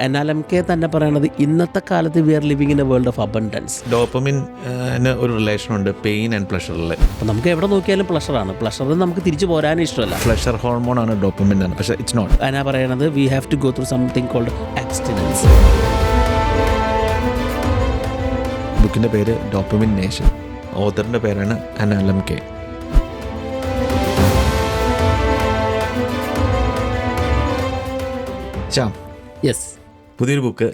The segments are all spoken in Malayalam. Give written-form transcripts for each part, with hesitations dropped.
NLMK തന്നെ പറയണത് ഇന്നത്തെ കാലത്ത് we are living in a world of abundance. Dopamine ഒരു റിലേഷൻ ഉണ്ട് പെയിൻ ആൻഡ് പ്ലഷറിൽ. അപ്പോൾ നമുക്ക് എവിടെ നോക്കിയാലും പ്ലഷറാണ്. പ്ലഷറിൽ നമുക്ക് തിരിച്ചു പോരാനും ഇഷ്ടമല്ല. പ്ലഷർ ഹോർമോൺ ആണ് ഡോപ്പമിൻ ആണ്, പക്ഷേ ഇറ്റ്സ് നോട്ട്. അതിനാ പറയണത് we have to go through something called abstinence. ബുക്കിൻ്റെ പേര് ഡോപ്പമിൻ നേഷൻ. ഓതറിൻ്റെ പേരാണ് NLMK. ശ്യാം, യെസ്, പുതിയൊരു ബുക്ക്,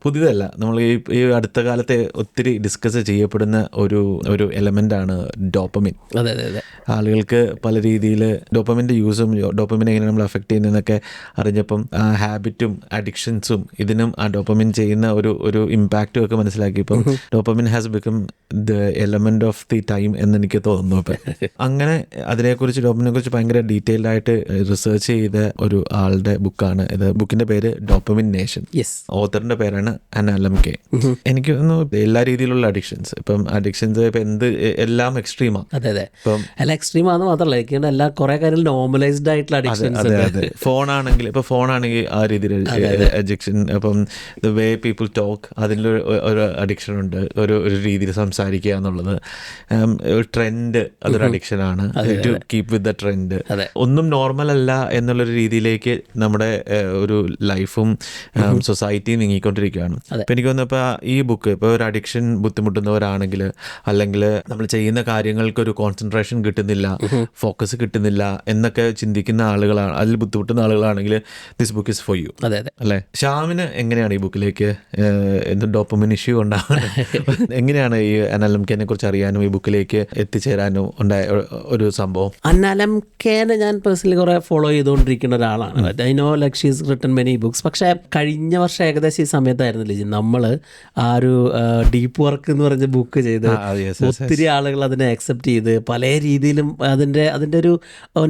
പുതിയതല്ല, നമ്മൾ ഈ അടുത്ത കാലത്തെ ഒത്തിരി ഡിസ്കസ് ചെയ്യപ്പെടുന്ന ഒരു എലമെൻ്റാണ് ഡോപ്പമിൻ. അതെ അതെ അതെ. ആളുകൾക്ക് പല രീതിയിൽ ഡോപ്പമിൻ്റെ യൂസും ഡോപ്പമിൻ എങ്ങനെ നമ്മൾ അഫക്റ്റ് ചെയ്യുന്നതെന്നൊക്കെ അറിഞ്ഞപ്പം ഹാബിറ്റും അഡിക്ഷൻസും ഇതിനും ആ ഡോപ്പമിൻ ചെയ്യുന്ന ഒരു ഇമ്പാക്റ്റും ഒക്കെ മനസ്സിലാക്കിയപ്പം dopamine has become the element of the time എന്നെനിക്ക് തോന്നുന്നു. ഇപ്പം അങ്ങനെ അതിനെക്കുറിച്ച് ഡോപ്പമിനെ കുറിച്ച് ഭയങ്കര ഡീറ്റെയിൽഡ് ആയിട്ട് റിസർച്ച് ചെയ്ത ഒരു ആളുടെ ബുക്കാണ് ഇത്. ബുക്കിൻ്റെ പേര് ഡോപ്പമിൻ നേഷൻ. യെസ്. ഓത്തറിന്റെ പേരാണ് NLMK. എനിക്ക് തോന്നുന്നു എല്ലാ രീതിയിലുള്ള അഡിക്ഷൻസ്, ഇപ്പം അഡിക്ഷൻസ് ഇപ്പം എല്ലാം എക്സ്ട്രീമാണ്. അതെ അതെ, ഇപ്പം എല്ലാം എക്സ്ട്രീം ആണെന്ന് മാത്രമല്ല, എല്ലാ കുറെ കാര്യങ്ങൾ നോർമലൈസ്ഡ് ആയിട്ടുള്ള അഡിക്ഷൻസ്. അതെ അതെ. ഫോണാണെങ്കിൽ ആ രീതിയിൽ അഡിക്ഷൻ. അപ്പം ദ വേ പീപ്പിൾ ടോക്ക്, അതിലൊരു അഡിക്ഷൻ ഉണ്ട്. ഒരു രീതിയിൽ സംസാരിക്കുക എന്നുള്ളത് ഒരു ട്രെൻഡ്, അതൊരു അഡിക്ഷനാണ്. To keep with the trend. ഒന്നും നോർമൽ അല്ല എന്നുള്ളൊരു രീതിയിലേക്ക് നമ്മുടെ ഒരു ലൈഫും സൊസൈറ്റി നീങ്ങിക്കൊണ്ടിരിക്കുകയാണ്. അപ്പം എനിക്ക് തോന്നുന്നു ഇപ്പോൾ ഈ ബുക്ക് ഇപ്പോൾ ഒരു അഡിക്ഷൻ ബുദ്ധിമുട്ടുന്നവരാണെങ്കിൽ, അല്ലെങ്കിൽ നമ്മൾ ചെയ്യുന്ന കാര്യങ്ങൾക്ക് ഒരു കോൺസെൻട്രേഷൻ കിട്ടുന്നില്ല, ഫോക്കസ് കിട്ടുന്നില്ല എന്നൊക്കെ ചിന്തിക്കുന്ന ആളുകളാണ്, അതിൽ ബുദ്ധിമുട്ടുന്ന ആളുകളാണെങ്കിൽ this book is for you. അതെ അതെ. അല്ലേ? ശ്യാമിന് എങ്ങനെയാണ് ഈ ബുക്കിലേക്ക് എന്ത് ഡോപ്പമിൻ ഇഷ്യൂ ഉണ്ടാകുന്നത്? എങ്ങനെയാണ് ഈ NLMK കുറിച്ച് അറിയാനും ഈ ബുക്കിലേക്ക് എത്തിച്ചേരാനും ഉണ്ടായ ഒരു സംഭവം? NLMK ഞാൻ പേഴ്സണലി കുറെ ഫോളോ ചെയ്തുകൊണ്ടിരിക്കുന്ന ഒരാളാണ്. I know like she is written many books. പക്ഷേ കഴിഞ്ഞ വർഷം ഏകദേശം ഈ സമയത്തായിരുന്നില്ലേ നമ്മൾ ആ ഒരു ഡീപ്പ് വർക്ക് എന്ന് പറഞ്ഞ ബുക്ക് ചെയ്ത് ഒത്തിരി ആളുകൾ അതിനെ അക്സെപ്റ്റ് ചെയ്ത് പല രീതിയിലും അതിൻ്റെ ഒരു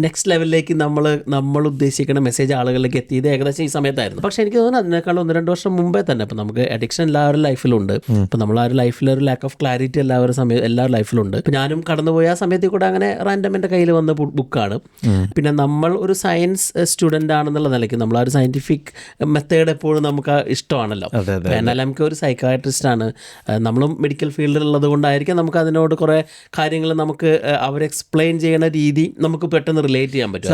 നെക്സ്റ്റ് ലെവലിലേക്ക് നമ്മൾ ഉദ്ദേശിക്കുന്ന മെസ്സേജ് ആളുകളിലേക്ക് എത്തിയത് ഏകദേശം ഈ സമയത്തായിരുന്നു. പക്ഷേ എനിക്ക് തോന്നുന്നു അതിനേക്കാൾ 1-2 വർഷം മുമ്പേ തന്നെ. ഇപ്പം നമുക്ക് അഡിക്ഷൻ എല്ലാവരും ലൈഫിലുണ്ട്. ഇപ്പം നമ്മൾ ആ ഒരു ലൈഫിലൊരു ലാക്ക് ഓഫ് ക്ലാരിറ്റി എല്ലാവരുടെ ലൈഫിലുണ്ട്. ഇപ്പം ഞാനും കടന്നുപോയ ആ സമയത്തിൽ കൂടെ അങ്ങനെ റാൻഡം എൻ്റെ കയ്യിൽ വന്ന ബുക്കാണ്. പിന്നെ നമ്മൾ ഒരു സയൻസ് സ്റ്റുഡൻ്റ് ആണെന്നുള്ള നിലയ്ക്ക് നമ്മൾ ആ ഒരു സയൻറ്റിഫിക് മെത്തേഡ് എപ്പോഴും നമുക്ക് ഇഷ്ടമാണല്ലോ. NLMK ഒരു സൈക്കാട്രിസ്റ്റ് ആണ്. നമ്മളും മെഡിക്കൽ ഫീൽഡിലുള്ളത് കൊണ്ടായിരിക്കും നമുക്ക് അതിനോട് കുറേ കാര്യങ്ങൾ നമുക്ക് അവർ എക്സ്പ്ലെയിൻ ചെയ്യുന്ന രീതി നമുക്ക് പെട്ടെന്ന് റിലേറ്റ് ചെയ്യാൻ പറ്റും.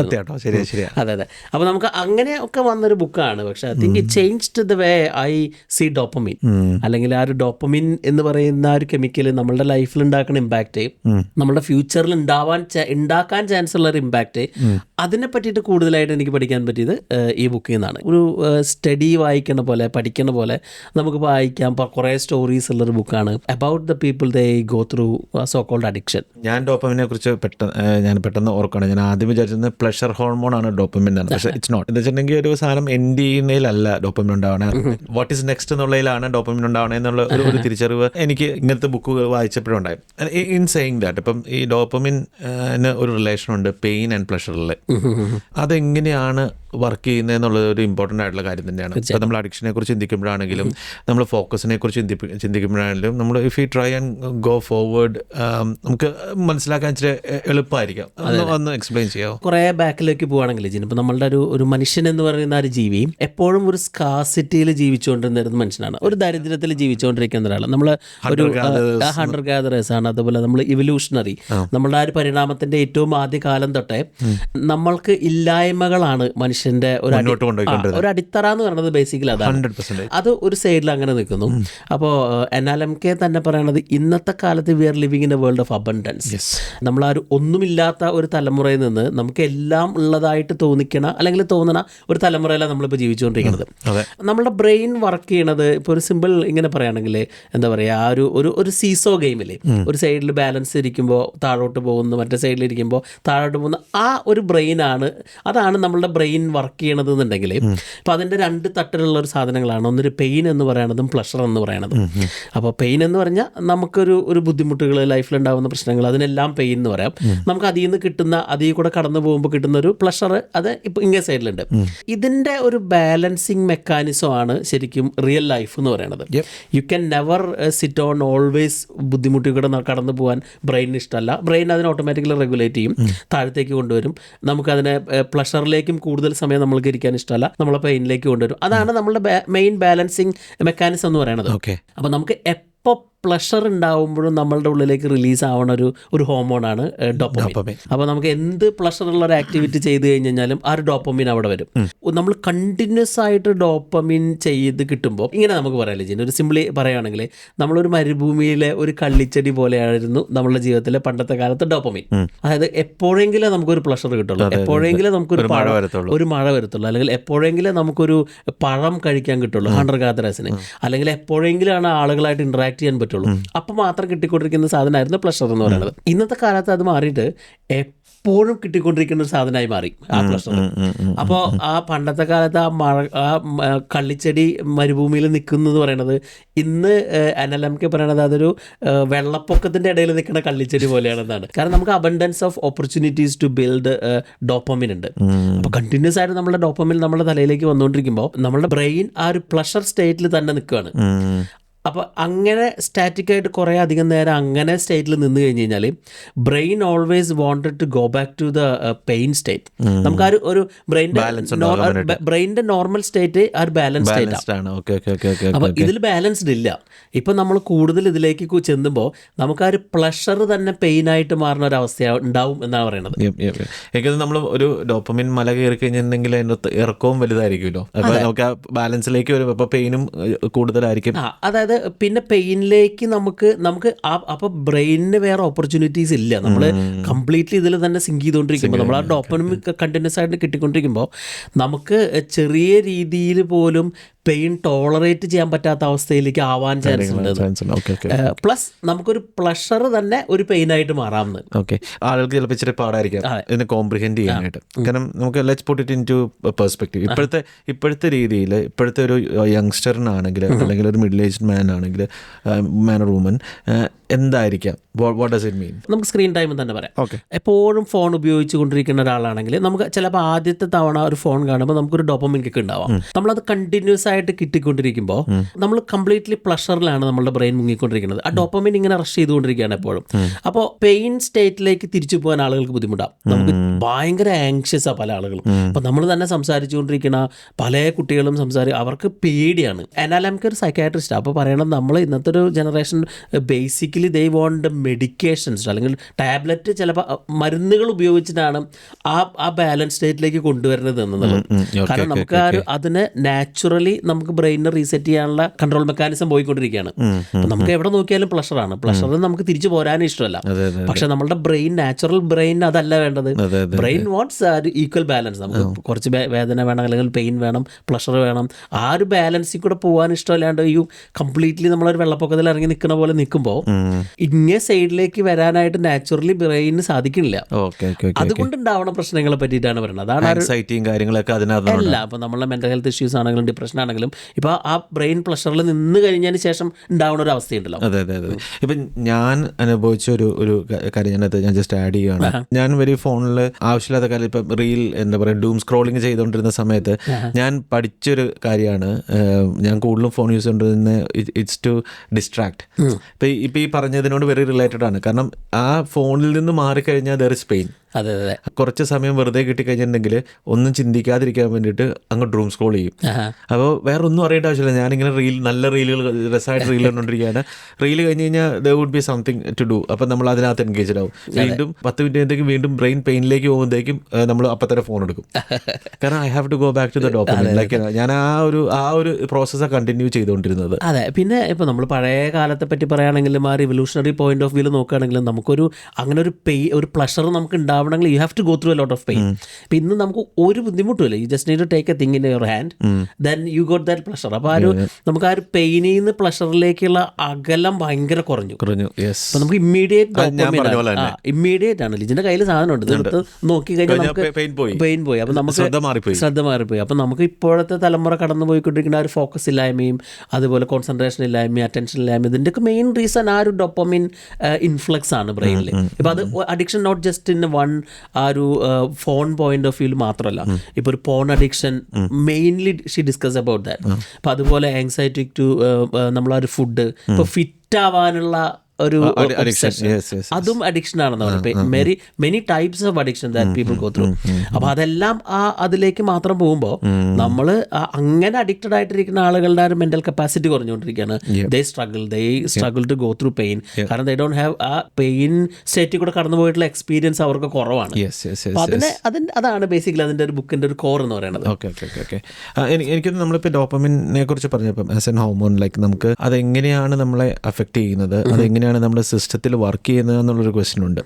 അതെ അതെ. അപ്പോൾ നമുക്ക് അങ്ങനെയൊക്കെ വന്നൊരു ബുക്കാണ്. പക്ഷേ I think it changed the way I see dopamine, അല്ലെങ്കിൽ ആ ഒരു ഡോപ്പമിൻ എന്ന് പറയുന്ന ആ ഒരു കെമിക്കൽ നമ്മളുടെ ലൈഫിൽ ഉണ്ടാക്കുന്ന ഇമ്പാക്റ്റ്, നമ്മുടെ ഫ്യൂച്ചറിൽ ഉണ്ടാക്കാൻ ചാൻസ് ഉള്ള ഒരു ഇമ്പാക്റ്റ്, അതിനെ പറ്റിയിട്ട് കൂടുതലായിട്ട് എനിക്ക് പഠിക്കാൻ പറ്റിയത് ഈ ബുക്കിൽ നിന്നാണ്. ഒരു സ്റ്റഡി വായിക്കുന്ന പോലെ, പഠിക്കുന്ന പോലെ നമുക്ക് വായിക്കാം. കുറേ സ്റ്റോറീസ് ഉള്ളൊരു ബുക്കാണ് about the people they go through so called addiction. ഞാൻ ഡോപ്പമിനെ കുറിച്ച് പെട്ടെന്ന് ഓർക്കണം. ഞാൻ ആദ്യം വിചാരിച്ചത് പ്ലഷർ ഹോർമോൺ ആണ് ഡോപ്പമിൻ ആണ്, പക്ഷേ ഇറ്റ്സ് നോട്ട്. എന്ന് വെച്ചിട്ടുണ്ടെങ്കിൽ ഒരു സാധനം എൻഡ് ചെയ്യുന്നതിലല്ല ഡോപ്പമിൻ ഉണ്ടാവണേ, വാട്ട് ഈസ് നെക്സ്റ്റ് എന്നുള്ളതിലാണ് ഡോപ്പമിൻ ഉണ്ടാവണേ എന്നുള്ള ഒരു തിരിച്ചറിവ് എനിക്ക് ഇങ്ങനത്തെ ബുക്ക് വായിച്ചപ്പോഴും ഉണ്ടായി. ഇൻ സെയിങ് ദാറ്റ്, ഇപ്പം ഈ ഡോപ്പമിൻ ഒരു റിലേഷൻ ഉണ്ട് പെയിൻ ആൻഡ് പ്ലഷറിൽ. അതെങ്ങനെയാണ് വർക്ക് ചെയ്യുന്നതെന്നുള്ളത് ഒരു ഇമ്പോർട്ടൻ്റ് ആയിട്ടുള്ള കാര്യം തന്നെയാണ്. ഇപ്പോൾ നമ്മൾ അഡിക്ഷനെ കുറിച്ച് ചിന്തിക്കുമ്പോഴാണെങ്കിലും, നമ്മൾ ഫോക്കസിനെ കുറിച്ച് ചിന്തിക്കുമ്പോഴാണെങ്കിലും, നമ്മൾ if you try and go forward നമുക്ക് മനസ്സിലാക്കാൻ ഇച്ചിരി എളുപ്പമായിരിക്കും. ഒന്ന് എക്സ്പ്ലെയിൻ ചെയ്യാമോ? കുറേ ബാക്കിലേക്ക് പോവുകയാണെങ്കിൽ ഇപ്പോൾ നമ്മളുടെ ഒരു മനുഷ്യൻ എന്ന് പറയുന്ന ഒരു ജീവി എപ്പോഴും ഒരു സ്കാർസിറ്റിയിൽ ജീവിച്ചുകൊണ്ടിരുന്ന ഒരു മനുഷ്യനാണ്, ഒരു ദരിദ്രത്തിൽ ജീവിച്ചുകൊണ്ടിരിക്കുന്ന ഒരാൾ. നമ്മൾ ഒരു ഹണ്ടർ ഗാദറേഴ്സ് ആണ്. അതുപോലെ നമ്മൾ ഇവല്യൂഷണറി, നമ്മളുടെ ആ ഒരു പരിണാമത്തിൻ്റെ ഏറ്റവും ആദ്യ കാലം തൊട്ടേ നമ്മൾക്ക് ഇല്ലായ്മകളാണ് മനുഷ്യൻ്റെ ഒരു അടിത്തറ എന്ന് പറയുന്നത്. ബേസിക്കലി അതാണ്. അത് ഒരു സൈഡിൽ അങ്ങനെ നിൽക്കുന്നു. അപ്പോൾ NLMK തന്നെ പറയണത് ഇന്നത്തെ കാലത്ത് we are living in a world of abundance. നമ്മൾ ആ ഒരു ഒന്നുമില്ലാത്ത ഒരു തലമുറയിൽ നിന്ന് നമുക്ക് എല്ലാം ഉള്ളതായിട്ട് അല്ലെങ്കിൽ തോന്നണ ഒരു തലമുറയിലാണ് നമ്മളിപ്പോൾ ജീവിച്ചുകൊണ്ടിരിക്കുന്നത്. നമ്മുടെ ബ്രെയിൻ വർക്ക് ചെയ്യണത് ഇപ്പോൾ ഒരു സിമ്പിൾ ഇങ്ങനെ പറയുകയാണെങ്കിൽ എന്താ പറയുക, ആ ഒരു സീസോ ഗെയിമിൽ ഒരു സൈഡിൽ ബാലൻസ് ഇരിക്കുമ്പോൾ താഴോട്ട് പോകുന്നു, മറ്റേ സൈഡിൽ ഇരിക്കുമ്പോൾ താഴോട്ട് പോകുന്ന ആ ഒരു അതാണ് നമ്മളുടെ ബ്രെയിൻ വർക്ക് ചെയ്യണത് എന്നുണ്ടെങ്കിൽ, ഇപ്പം അതിൻ്റെ 2 തട്ടിലുള്ള ഒരു സാധനം സാധനങ്ങളാണ്. ഒന്നൊരു പെയിൻ എന്ന് പറയുന്നതും പ്ലഷർ എന്ന് പറയുന്നതും. അപ്പോൾ പെയിൻ എന്ന് പറഞ്ഞാൽ നമുക്കൊരു ബുദ്ധിമുട്ടുകൾ ലൈഫിലുണ്ടാകുന്ന പ്രശ്നങ്ങൾ അതിനെല്ലാം പെയിൻ എന്ന് പറയാം. നമുക്ക് അതിൽ നിന്ന് കിട്ടുന്ന അതിൽ കൂടെ കടന്നു പോകുമ്പോൾ കിട്ടുന്ന ഒരു പ്ലഷർ അത് ഇപ്പോൾ ഇങ്ങേ സൈഡിലുണ്ട്. ഇതിൻ്റെ ഒരു ബാലൻസിങ് മെക്കാനിസം ആണ് ശരിക്കും റിയൽ ലൈഫ് എന്ന് പറയുന്നത്. U can never sit on always ബുദ്ധിമുട്ടി കൂടെ കടന്നു പോകാൻ ബ്രെയിനിന് ഇഷ്ടമല്ല. ബ്രെയിൻ അതിനെ ഓട്ടോമാറ്റിക്കലി റെഗുലേറ്റ് ചെയ്യും, താഴത്തേക്ക് കൊണ്ടുവരും. നമുക്കതിനെ പ്ലഷറിലേക്കും കൂടുതൽ സമയം നമ്മൾക്ക് ഇരിക്കാൻ ഇഷ്ടമല്ല, നമ്മളെ പെയിനിലേക്ക് കൊണ്ടുവരും. അതാണ് നമ്മളുടെ മെയിൻ ബാലൻസിങ് മെക്കാനിസം എന്ന് പറയുന്നത്. അപ്പോൾ നമുക്ക് എപ്പോൾ പ്ലഷർ ഉണ്ടാവുമ്പോഴും നമ്മളുടെ ഉള്ളിലേക്ക് റിലീസ് ആവുന്ന ഒരു ഹോർമോണാണ് ഡോപ്പമിൻ. അപ്പോൾ നമുക്ക് എന്ത് പ്ലഷറുള്ള ഒരു ആക്ടിവിറ്റി ചെയ്ത് കഴിഞ്ഞാലും ആ ഒരു ഡോപ്പമിൻ അവിടെ വരും. നമ്മൾ കണ്ടിന്യൂസ് ആയിട്ട് ഡോപ്പമിൻ ചെയ്ത് കിട്ടുമ്പോൾ ഇങ്ങനെ നമുക്ക് പറയാമല്ലേ ചെയ്യുന്നത്. ഒരു സിംപിളി പറയുകയാണെങ്കിൽ നമ്മളൊരു മരുഭൂമിയിലെ ഒരു കള്ളിച്ചെടി പോലെയായിരുന്നു നമ്മളുടെ ജീവിതത്തിലെ പണ്ടത്തെ കാലത്ത് ഡോപ്പമിൻ. അതായത് എപ്പോഴെങ്കിലും നമുക്കൊരു പ്ലഷർ കിട്ടുള്ളൂ, എപ്പോഴെങ്കിലും നമുക്കൊരു മഴ വരത്തുള്ളൂ, അല്ലെങ്കിൽ എപ്പോഴെങ്കിലും നമുക്കൊരു പഴം കഴിക്കാൻ കിട്ടുള്ളൂ ഹണ്ടർ ഗാദറേഴ്സിന്, അല്ലെങ്കിൽ എപ്പോഴെങ്കിലാണ് ആളുകളായിട്ട് ഇന്ററാക്ട് ചെയ്യാൻ പറ്റുള്ളൂ. അപ്പം മാത്രം കിട്ടിക്കൊണ്ടിരിക്കുന്ന സാധനമായിരുന്നു പ്ലഷർ എന്ന് പറയുന്നത്. ഇന്നത്തെ കാലത്ത് അത് മാറിയിട്ട് എപ്പോഴും കിട്ടിക്കൊണ്ടിരിക്കുന്ന ഒരു സാധനമായി മാറി ആ പ്ലഷർ. അപ്പോൾ ആ പണ്ടത്തെ കാലത്ത് ആ കള്ളിച്ചെടി മരുഭൂമിയിൽ നിൽക്കുന്നു എന്ന് പറയുന്നത് ഇന്ന് NLMK പറയണത് അതൊരു വെള്ളപ്പൊക്കത്തിൻ്റെ ഇടയിൽ നിൽക്കുന്ന കള്ളിച്ചെടി പോലെയാണെന്നാണ്. കാരണം നമുക്ക് abundance of opportunities to build dopamine ഉണ്ട്. അപ്പോൾ കണ്ടിന്യൂസ് ആയിട്ട് നമ്മുടെ ഡോപ്പമിൻ നമ്മുടെ തലയിലേക്ക് വന്നുകൊണ്ടിരിക്കുമ്പോൾ നമ്മുടെ ബ്രെയിൻ ആ ഒരു പ്ലഷർ സ്റ്റേറ്റിൽ തന്നെ നിൽക്കുകയാണ്. അപ്പോൾ അങ്ങനെ സ്റ്റാറ്റിക്കായിട്ട് കുറേ അധികം നേരം അങ്ങനെ സ്റ്റേറ്റിൽ നിന്ന് കഴിഞ്ഞ് കഴിഞ്ഞാൽ brain always wanted to go back to the pain state. നമുക്ക് ആ ഒരു ബ്രെയിനിൻ്റെ നോർമൽ സ്റ്റേറ്റ് ആ ഒരു ബാലൻസ് സ്റ്റേറ്റ് ആണ്. അപ്പോൾ ഇതിൽ ബാലൻസ്ഡ് ഇല്ല. ഇപ്പം നമ്മൾ കൂടുതൽ ഇതിലേക്ക് ചെന്നുമ്പോൾ നമുക്ക് ആ ഒരു പ്ലഷർ തന്നെ പെയിനായിട്ട് മാറുന്ന ഒരു അവസ്ഥ ഉണ്ടാവും എന്നാണ് പറയുന്നത്. എനിക്ക് നമ്മൾ ഒരു ഡോപ്പമിൻ മല കയറി കഴിഞ്ഞിട്ടുണ്ടെങ്കിൽ അതിൻ്റെ ഇറക്കവും വലുതായിരിക്കുമല്ലോ. അപ്പോൾ നമുക്ക് ആ ബാലൻസിലേക്ക് വരും, അപ്പോൾ പെയിനും കൂടുതലായിരിക്കും. അതായത് പിന്നെ പെയിനിലേക്ക് നമുക്ക് അപ്പോൾ ബ്രെയിനിന് വേറെ ഓപ്പർച്യൂണിറ്റീസ് ഇല്ല. നമ്മൾ കംപ്ലീറ്റ്ലി ഇതിൽ തന്നെ സിങ്ക് ചെയ്തുകൊണ്ടിരിക്കുമ്പോൾ നമ്മൾ ആ ഡോപ്പമിൻ കണ്ടിന്യൂസ് ആയിട്ട് കിട്ടിക്കൊണ്ടിരിക്കുമ്പോൾ നമുക്ക് ചെറിയ രീതിയിൽ പോലും പെയിൻ ടോളറേറ്റ് ചെയ്യാൻ പറ്റാത്ത അവസ്ഥയിലേക്ക് ആവാൻ ചാൻസ് ഉണ്ട്. പ്ലസ് നമുക്കൊരു പ്ലഷർ തന്നെ ഒരു പെയിനായിട്ട് മാറാമെന്ന്. ആളുകൾക്ക് ചിലപ്പോൾ ഇച്ചിരി പാടായിരിക്കാം ഇതിനെ കോംപ്രിഹെൻഡ് ചെയ്യാനായിട്ട്. കാരണം നമുക്ക് let's put it into perspective. ഇപ്പോഴത്തെ രീതിയിൽ ഇപ്പോഴത്തെ ഒരു യങ്സ്റ്ററിനാണെങ്കിൽ അല്ലെങ്കിൽ ഒരു മിഡിൽ ഏജ്ഡ് മാൻ ആണെങ്കിൽ മാൻ ഓർ വുമൻ എന്തായിരിക്കാം, വാട്ട് ഡസ് ഇറ്റ് മീൻ? നമുക്ക് സ്ക്രീൻ ടൈം തന്നെ പറയാം. എപ്പോഴും ഫോൺ ഉപയോഗിച്ച് കൊണ്ടിരിക്കുന്ന ഒരാളാണെങ്കിൽ നമുക്ക് ചിലപ്പോൾ ആദ്യത്തെ തവണ ഒരു ഫോൺ കാണുമ്പോൾ നമുക്കൊരു ഡോപ്പമിൻ കിക്ക് ഉണ്ടാവാം. നമ്മളത് കണ്ടിന്യൂസ് ആയിട്ട് കിട്ടിക്കൊണ്ടിരിക്കുമ്പോൾ നമ്മൾ കംപ്ലീറ്റ്ലി പ്ലഷറിലാണ് നമ്മുടെ ബ്രെയിൻ മുങ്ങിക്കൊണ്ടിരിക്കുന്നത്. ആ ഡോപ്പമിൻ ഇങ്ങനെ റഷ് ചെയ്തുകൊണ്ടിരിക്കുകയാണ് എപ്പോഴും. അപ്പോൾ പെയിൻ സ്റ്റേറ്റിലേക്ക് തിരിച്ചു പോകാൻ ആളുകൾക്ക് ബുദ്ധിമുട്ടാണ്. നമുക്ക് ഭയങ്കര ആങ്ഷ്യസാണ് പല ആളുകളും. അപ്പോൾ നമ്മൾ തന്നെ സംസാരിച്ചുകൊണ്ടിരിക്കുന്ന പല കുട്ടികളും അവർക്ക് പേടിയാണ്. NLMK ഒരു സൈക്കാട്രിസ്റ്റാണ്. അപ്പോൾ പറയണത് നമ്മൾ ഇന്നത്തെ ഒരു generation basically they won't medications അല്ലെങ്കിൽ ടാബ്ലറ്റ്, ചിലപ്പോൾ മരുന്നുകൾ ഉപയോഗിച്ചിട്ടാണ് ആ ബാലൻസ് സ്റ്റേറ്റിലേക്ക് കൊണ്ടുവരുന്നത് എന്നുള്ളത്. കാരണം നമുക്ക് അതിനെ നാച്ചുറലി നമുക്ക് ബ്രെയിനിനെ റീസെറ്റ് ചെയ്യാനുള്ള കൺട്രോൾ മെക്കാനിസം പോയിക്കൊണ്ടിരിക്കുകയാണ്. അപ്പം നമുക്ക് എവിടെ നോക്കിയാലും പ്ലഷറാണ്. പ്ലഷറിന് നമുക്ക് തിരിച്ചു പോരാനും ഇഷ്ടമല്ല. പക്ഷെ നമ്മളുടെ ബ്രെയിൻ, നാച്ചുറൽ ബ്രെയിൻ അതല്ല വേണ്ടത്. Brain wants equal balance. നമുക്ക് കുറച്ച് വേദന വേണം, അല്ലെങ്കിൽ പെയിൻ വേണം, പ്ലഷർ വേണം. ആ ഒരു ബാലൻസിൽ കൂടെ പോകാൻ ഇഷ്ടമല്ലാണ്ട് കംപ്ലീറ്റ്ലി നമ്മളൊരു വെള്ളപ്പൊക്കത്തിൽ ഇറങ്ങി നിൽക്കുന്ന പോലെ നിൽക്കുമ്പോൾ ഇങ്ങനെ സൈഡിലേക്ക് വരാനായിട്ട് നാച്ചുറലി ബ്രെയിനിന് സാധിക്കുന്നില്ല. അതുകൊണ്ടുണ്ടാവുന്ന പ്രശ്നങ്ങളെ പറ്റിയിട്ടാണ് പറയുന്നത്. അതാണ് അല്ല, ഇപ്പം നമ്മളെ മെന്റൽ ഹെൽത്ത് ഇഷ്യൂസ് ആണെങ്കിലും ഡിപ്രഷൻ ആണെങ്കിലും ഇപ്പം ആ ബ്രെയിൻ പ്ലഷറിൽ നിന്ന് കഴിഞ്ഞതിന് ശേഷം ഉണ്ടാവുന്ന ഒരു അവസ്ഥയുണ്ടല്ലോ. അതെ. ഇപ്പം ഞാൻ അനുഭവിച്ച ഒരു കാര്യം ഞാൻ ജസ്റ്റ് ആഡ് ചെയ്യുകയാണ്. ഞാൻ വരെ ഫോണിൽ ആവശ്യമില്ലാത്ത കാര്യം ഇപ്പം റീൽ എന്താ പറയുക ഡൂം സ്ക്രോളിങ് ചെയ്തുകൊണ്ടിരുന്ന സമയത്ത് ഞാൻ പഠിച്ചൊരു കാര്യമാണ്. ഞാൻ കൂടുതലും ഫോൺ യൂസ് ചെയ്തുകൊണ്ടിരുന്ന ഇറ്റ്സ് ടു ഡിസ്ട്രാക്ട്. ഇപ്പം ഈ പറഞ്ഞതിനോട് വെരി റിലേറ്റഡ് ആണ്. കാരണം ആ ഫോണിൽ നിന്ന് മാറിക്കഴിഞ്ഞാൽ ദർ ഇസ് പെയിൻ. അതെ. കുറച്ച് സമയം വെറുതെ കിട്ടിക്കഴിഞ്ഞിട്ടുണ്ടെങ്കിൽ ഒന്നും ചിന്തിക്കാതിരിക്കാൻ വേണ്ടിയിട്ട് അങ്ങ് ഡ്രൂം സ്ക്രോൾ ചെയ്യും. അപ്പോൾ വേറെ ഒന്നും അറിയേണ്ട ആവശ്യമില്ല. ഞാനിങ്ങനെ നല്ല റീലുകൾ രസമായിട്ട് റീൽ കണ്ടുകൊണ്ടിരിക്കുകയാണ്. റീൽ കഴിഞ്ഞ് കഴിഞ്ഞാൽ there would be something to do. അപ്പം നമ്മൾ അതിനകത്ത് എൻഗേജ്ഡ് ആവും. വീണ്ടും 10 മിനിറ്റത്തേക്ക് വീണ്ടും ബ്രെയിൻ പെയിനിലേക്ക് പോകുമ്പോഴത്തേക്കും നമ്മൾ അപ്പം തന്നെ ഫോൺ എടുക്കും. കാരണം I have to go back to the dopamine. Like ഞാൻ ആ ഒരു പ്രോസസ്സാണ് കണ്ടിന്യൂ ചെയ്തുകൊണ്ടിരുന്നത്. അതെ. പിന്നെ ഇപ്പോൾ നമ്മൾ പഴയ കാലത്തെ പറ്റി പറയുകയാണെങ്കിലും ആ റിവല്യൂഷണറി പോയിന്റ് ഓഫ് വ്യൂവിൽ നോക്കുകയാണെങ്കിലും നമുക്കൊരു അങ്ങനെ ഒരു പ്ലഷർ നമുക്ക് ആവണമെങ്കിൽ you have to go through a lot of pain. ഇപ്പം ഇന്ന് നമുക്ക് ഒരു ബുദ്ധിമുട്ടുമില്ല, you just need to take a thing in your hand, then you got that pleasure. അപ്പോൾ നമുക്ക് ആ ഒരു പെയിനിൽ നിന്ന് പ്ലഷറിലേക്കുള്ള അകലം ഭയങ്കര കുറഞ്ഞു. അപ്പം നമുക്ക് ഇമ്മീഡിയറ്റ് ആണ്. ലിജിന്റെ കയ്യിൽ സാധനം ഉണ്ട്, ഇതെടുത്ത് നോക്കി കഴിഞ്ഞാൽ നമുക്ക് പെയിൻ പോയി. അപ്പം നമുക്ക് ശ്രദ്ധ മാറിപ്പോയി. അപ്പം നമുക്ക് ഇപ്പോഴത്തെ തലമുറ കടന്നു പോയിക്കൊണ്ടിരിക്കുന്ന ആ ഒരു ഫോക്കസ് ഇല്ലായ്മയും അതുപോലെ കോൺസെൻട്രേഷൻ ഇല്ലായ്മയും അറ്റൻഷൻ ഇല്ലായ്മയും, ഇതിൻ്റെയൊക്കെ മെയിൻ റീസൺ ആ ഒരു ഡോപ്പമിൻ ഇൻഫ്ലക്സ് ആണ് ബ്രെയിനിൽ. ഇപ്പം അത് addiction not just in one ആ ഒരു ഫോൺ പോയിന്റ് ഓഫ് വ്യൂവിൽ മാത്രമല്ല, ഇപ്പോൾ ഒരു porn addiction mainly she discuss about that. അപ്പം അതുപോലെ ആങ്സൈറ്റി ടു നമ്മളാ ഒരു ഫുഡ്, ഇപ്പോൾ ഫിറ്റ് ആവാനുള്ള ഒരു അതും അഡിക്ഷൻ ആണെന്ന് പറയുന്നത്. Many types of addiction that people go through. അപ്പോൾ അതെല്ലാം അതിലേക്ക് മാത്രം പോകുമ്പോൾ നമ്മൾ അങ്ങനെ അഡിക്റ്റഡ് ആയിട്ടിരിക്കുന്ന ആളുകളുടെ ഒരു മെന്റൽ കപ്പാസിറ്റി കുറഞ്ഞുകൊണ്ടിരിക്കുകയാണ്. They struggle to go through pain. കാരണം ദേ ഡോണ്ട് ഹാവ് ആ പെയിൻ സ്റ്റേറ്റിൽ കൂടെ കടന്നു പോയിട്ടുള്ള എക്സ്പീരിയൻസ് അവർക്ക് കുറവാണ്. അതാണ് ബേസിക്കലി അതിൻ്റെ ഒരു ബുക്കിൻ്റെ ഒരു കോർ എന്ന് പറയുന്നത്. എനിക്കൊന്ന് നമ്മളിപ്പോൾ ഡോപ്പമിനെ കുറിച്ച് പറഞ്ഞപ്പം ആസ് എൻ ഹോർമോൺ, ലൈക്ക് നമുക്ക് അതെങ്ങനെയാണ് നമ്മളെ അഫക്റ്റ് ചെയ്യുന്നത്, അതെങ്ങനെയാണ് നമ്മുടെ സിസ്റ്റത്തിൽ വർക്ക് ചെയ്യുന്നത് എന്നുള്ളൊരു ക്വസ്റ്റ്യൻ ഉണ്ട്.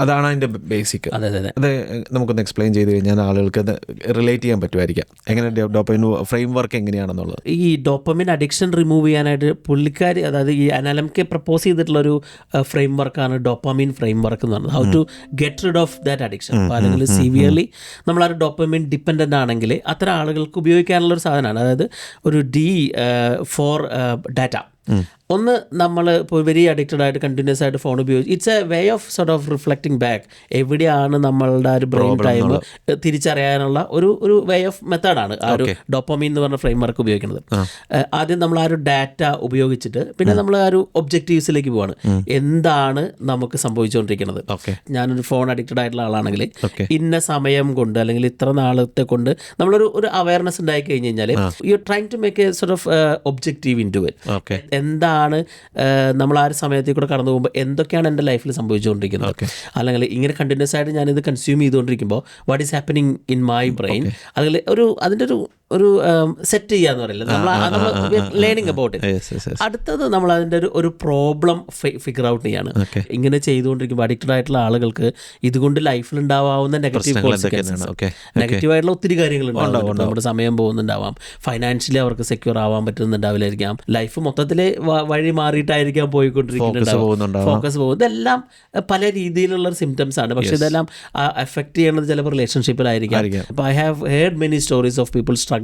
അതാണ് അതിന്റെ ബേസിക്. അത് നമുക്കൊന്ന് എക്സ്പ്ലെയിൻ ചെയ്ത് കഴിഞ്ഞാൽ ആളുകൾക്ക് അത് റിലേറ്റ് ചെയ്യാൻ പറ്റുമായിരിക്കാം, എങ്ങനെ ഡോപ്പമിൻ ഫ്രെയിം വർക്ക് എങ്ങനെയാണെന്നുള്ളത്. ഈ ഡോപ്പമിൻ അഡിക്ഷൻ റിമൂവ് ചെയ്യാനായിട്ട് പുള്ളിക്കാരി, അതായത് ഈ അനാലംക്ക് പ്രപ്പോസ് ചെയ്തിട്ടുള്ളൊരു ഫ്രെയിം വർക്കാണ് ഡോപ്പമിൻ ഫ്രെയിം വർക്ക് എന്ന് പറയുന്നത്. How to get rid of that addiction. അപ്പോൾ അല്ലെങ്കിൽ സിവിയർലി നമ്മൾ ആ ഒരു ഡോപ്പമിൻ ഡിപ്പെൻഡൻ്റ് ആണെങ്കിൽ അത്തരം ആളുകൾക്ക് ഉപയോഗിക്കാനുള്ള ഒരു സാധനമാണ്. അതായത് ഒരു D ഫോർ ഡാറ്റ. ഒന്ന്, നമ്മൾ ഇപ്പോൾ വെരി അഡിക്റ്റഡ് ആയിട്ട് കണ്ടിന്യൂസ് ആയിട്ട് ഫോൺ ഉപയോഗിച്ച് it's a way of sort of reflecting back എവിടെയാണ് നമ്മളുടെ ഒരു ബ്രെയിൻ ടൈം തിരിച്ചറിയാനുള്ള ഒരു വേ ഓഫ് മെത്തേഡാണ് ആ ഒരു ഡോപ്പമീൻ എന്ന് പറഞ്ഞ ഫ്രെയിം വർക്ക് ഉപയോഗിക്കുന്നത്. ആദ്യം നമ്മൾ ആ ഒരു ഡാറ്റ ഉപയോഗിച്ചിട്ട് പിന്നെ നമ്മൾ ആ ഒരു ഒബ്ജക്റ്റീവ്സിലേക്ക് പോവാണ്. എന്താണ് നമുക്ക് സംഭവിച്ചുകൊണ്ടിരിക്കുന്നത്? ഞാനൊരു ഫോൺ അഡിക്റ്റഡ് ആയിട്ടുള്ള ആളാണെങ്കിൽ ഇന്ന സമയം കൊണ്ട് അല്ലെങ്കിൽ ഇത്ര നാളത്തെ കൊണ്ട് നമ്മളൊരു അവയർനെസ് ഉണ്ടായി കഴിഞ്ഞ് കഴിഞ്ഞാൽ you trying to make a sort of objective into it. എന്താണ് നമ്മൾ ആ ഒരു സമയത്തേക്ക് കൂടെ കടന്നു പോകുമ്പോൾ എന്തൊക്കെയാണ് എൻ്റെ ലൈഫിൽ സംഭവിച്ചുകൊണ്ടിരിക്കുന്നത്, അല്ലെങ്കിൽ ഇങ്ങനെ കണ്ടിന്യൂസ് ആയിട്ട് ഞാനിത് കൺസ്യൂം ചെയ്തുകൊണ്ടിരിക്കുമ്പോൾ what is happening in my brain, അല്ലെങ്കിൽ അതിൻ്റെ ഒരു സെറ്റ് ചെയ്യാന്ന് പറയില്ല, നമ്മൾ ലേണിംഗ് അബൌട്ട് ഇറ്റ്. അടുത്തത് നമ്മൾ അതിൻ്റെ ഒരു പ്രോബ്ലം ഫിഗർ ഔട്ട് ചെയ്യാണ്. ഇങ്ങനെ ചെയ്തുകൊണ്ടിരിക്കുമ്പോൾ അഡിക്റ്റഡ് ആയിട്ടുള്ള ആളുകൾക്ക് ഇതുകൊണ്ട് ലൈഫിൽ ഉണ്ടാവാവുന്ന നെഗറ്റീവ് കോൺസിക്വൻസസ്, നെഗറ്റീവായിട്ടുള്ള ഒത്തിരി കാര്യങ്ങളുണ്ടാവും. നമ്മുടെ സമയം പോകുന്നുണ്ടാവാം, ഫൈനാൻഷ്യലി അവർക്ക് സെക്യൂർ ആവാൻ പറ്റുന്നുണ്ടാവില്ലായിരിക്കാം, ലൈഫ് മൊത്തത്തിൽ വഴി മാറിയിട്ടായിരിക്കാം പോയിക്കൊണ്ടിരിക്കുന്നുണ്ടാവും, ഫോക്കസ് പോകും. ഇതെല്ലാം പല രീതിയിലുള്ള സിംറ്റംസ് ആണ്. പക്ഷെ ഇതെല്ലാം എഫക്ട് ചെയ്യുന്നത് ചിലപ്പോൾ റിലേഷൻഷിപ്പിലായിരിക്കാം. അപ്പോൾ I have heard many stories of people struggling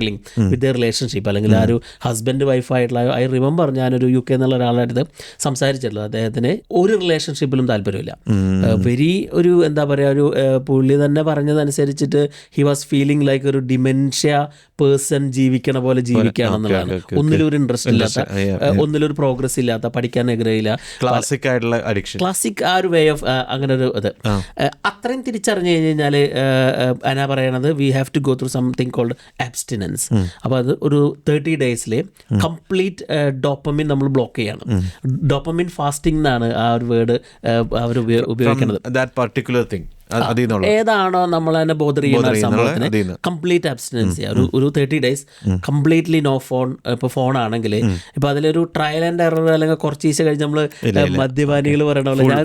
with their relationship. അല്ലെങ്കിൽ ആ ഒരു ഹസ്ബൻഡ് വൈഫായിട്ടുള്ള, ഐ റിമെമ്പർ ഞാനൊരു UK എന്നുള്ള ഒരാളായിട്ട് സംസാരിച്ചിട്ടുള്ളത്, അദ്ദേഹത്തിന് ഒരു റിലേഷൻഷിപ്പിലും താല്പര്യമില്ല. വെരി ഒരു എന്താ പറയുക, ഒരു പുള്ളി തന്നെ പറഞ്ഞതനുസരിച്ചിട്ട് ഹി വാസ് ഫീലിംഗ് ലൈക്ക് ഒരു ഡിമെൻഷ്യ പേഴ്സൺ ജീവിക്കണ പോലെ ജീവിക്കുകയാണെന്നുള്ളതാണ്. ഒന്നിലൊരു ഇൻട്രസ്റ്റ് ഇല്ലാത്ത, ഒന്നിലൊരു പ്രോഗ്രസ് ഇല്ലാത്ത, പഠിക്കാൻ ആഗ്രഹമില്ല, ക്ലാസിക് ആ ഒരു വേ ഓഫ് അങ്ങനെ ഒരു ഇത്. അത്രയും തിരിച്ചറിഞ്ഞു കഴിഞ്ഞാൽ എന്നാ പറയണത്, we have to go through something called abstinence. അപ്പോൾ അത് ഒരു 30 days കംപ്ലീറ്റ് ഡോപ്പമിൻ നമ്മൾ ബ്ലോക്ക് ചെയ്യാണ്. ഡോപ്പമിൻ ഫാസ്റ്റിംഗ് എന്നാണ് ആ ഒരു വേർഡ് അവർ ഉപയോഗിക്കുന്നത്. ഏതാണോ നമ്മൾ തന്നെ ബോധർ ചെയ്യുന്ന സംഭവത്തിന് കംപ്ലീറ്റ് അബ്സ്റ്റിനൻസ് ചെയ്യുക. ഒരു 30 days കംപ്ലീറ്റ്ലി നോ ഫോൺ. ഇപ്പോൾ ഫോൺ ആണെങ്കിൽ ഇപ്പോൾ അതിലൊരു ട്രയൽ ആൻഡ് എറർ, അല്ലെങ്കിൽ കുറച്ച് ഈശ കഴിഞ്ഞ് നമ്മൾ മദ്യപാനികൾ പറയണ പോലെ ഞാൻ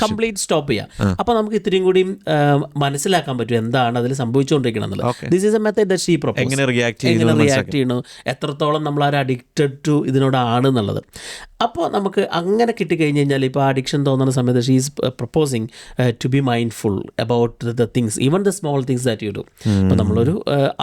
കംപ്ലീറ്റ് സ്റ്റോപ്പ് ചെയ്യാം. അപ്പോൾ നമുക്ക് ഇത്രയും കൂടി മനസ്സിലാക്കാൻ പറ്റും എന്താണ് അതിൽ സംഭവിച്ചുകൊണ്ടിരിക്കണം എന്നുള്ളത്. This is A method that she propose. എങ്ങനെ റിയാക്ട് ചെയ്യണം, എത്രത്തോളം നമ്മൾ ആ ഒരു അഡിക്റ്റഡ് ടു ഇതിനോടാണ് എന്നുള്ളത്. അപ്പോൾ നമുക്ക് അങ്ങനെ കിട്ടിക്കഴിഞ്ഞ് കഴിഞ്ഞാൽ ഇപ്പോൾ അഡിക്ഷൻ തോന്നുന്ന സമയത്ത് she is proposing to be mindful about the things, even the small things that you do. ഇപ്പോൾ നമ്മളൊരു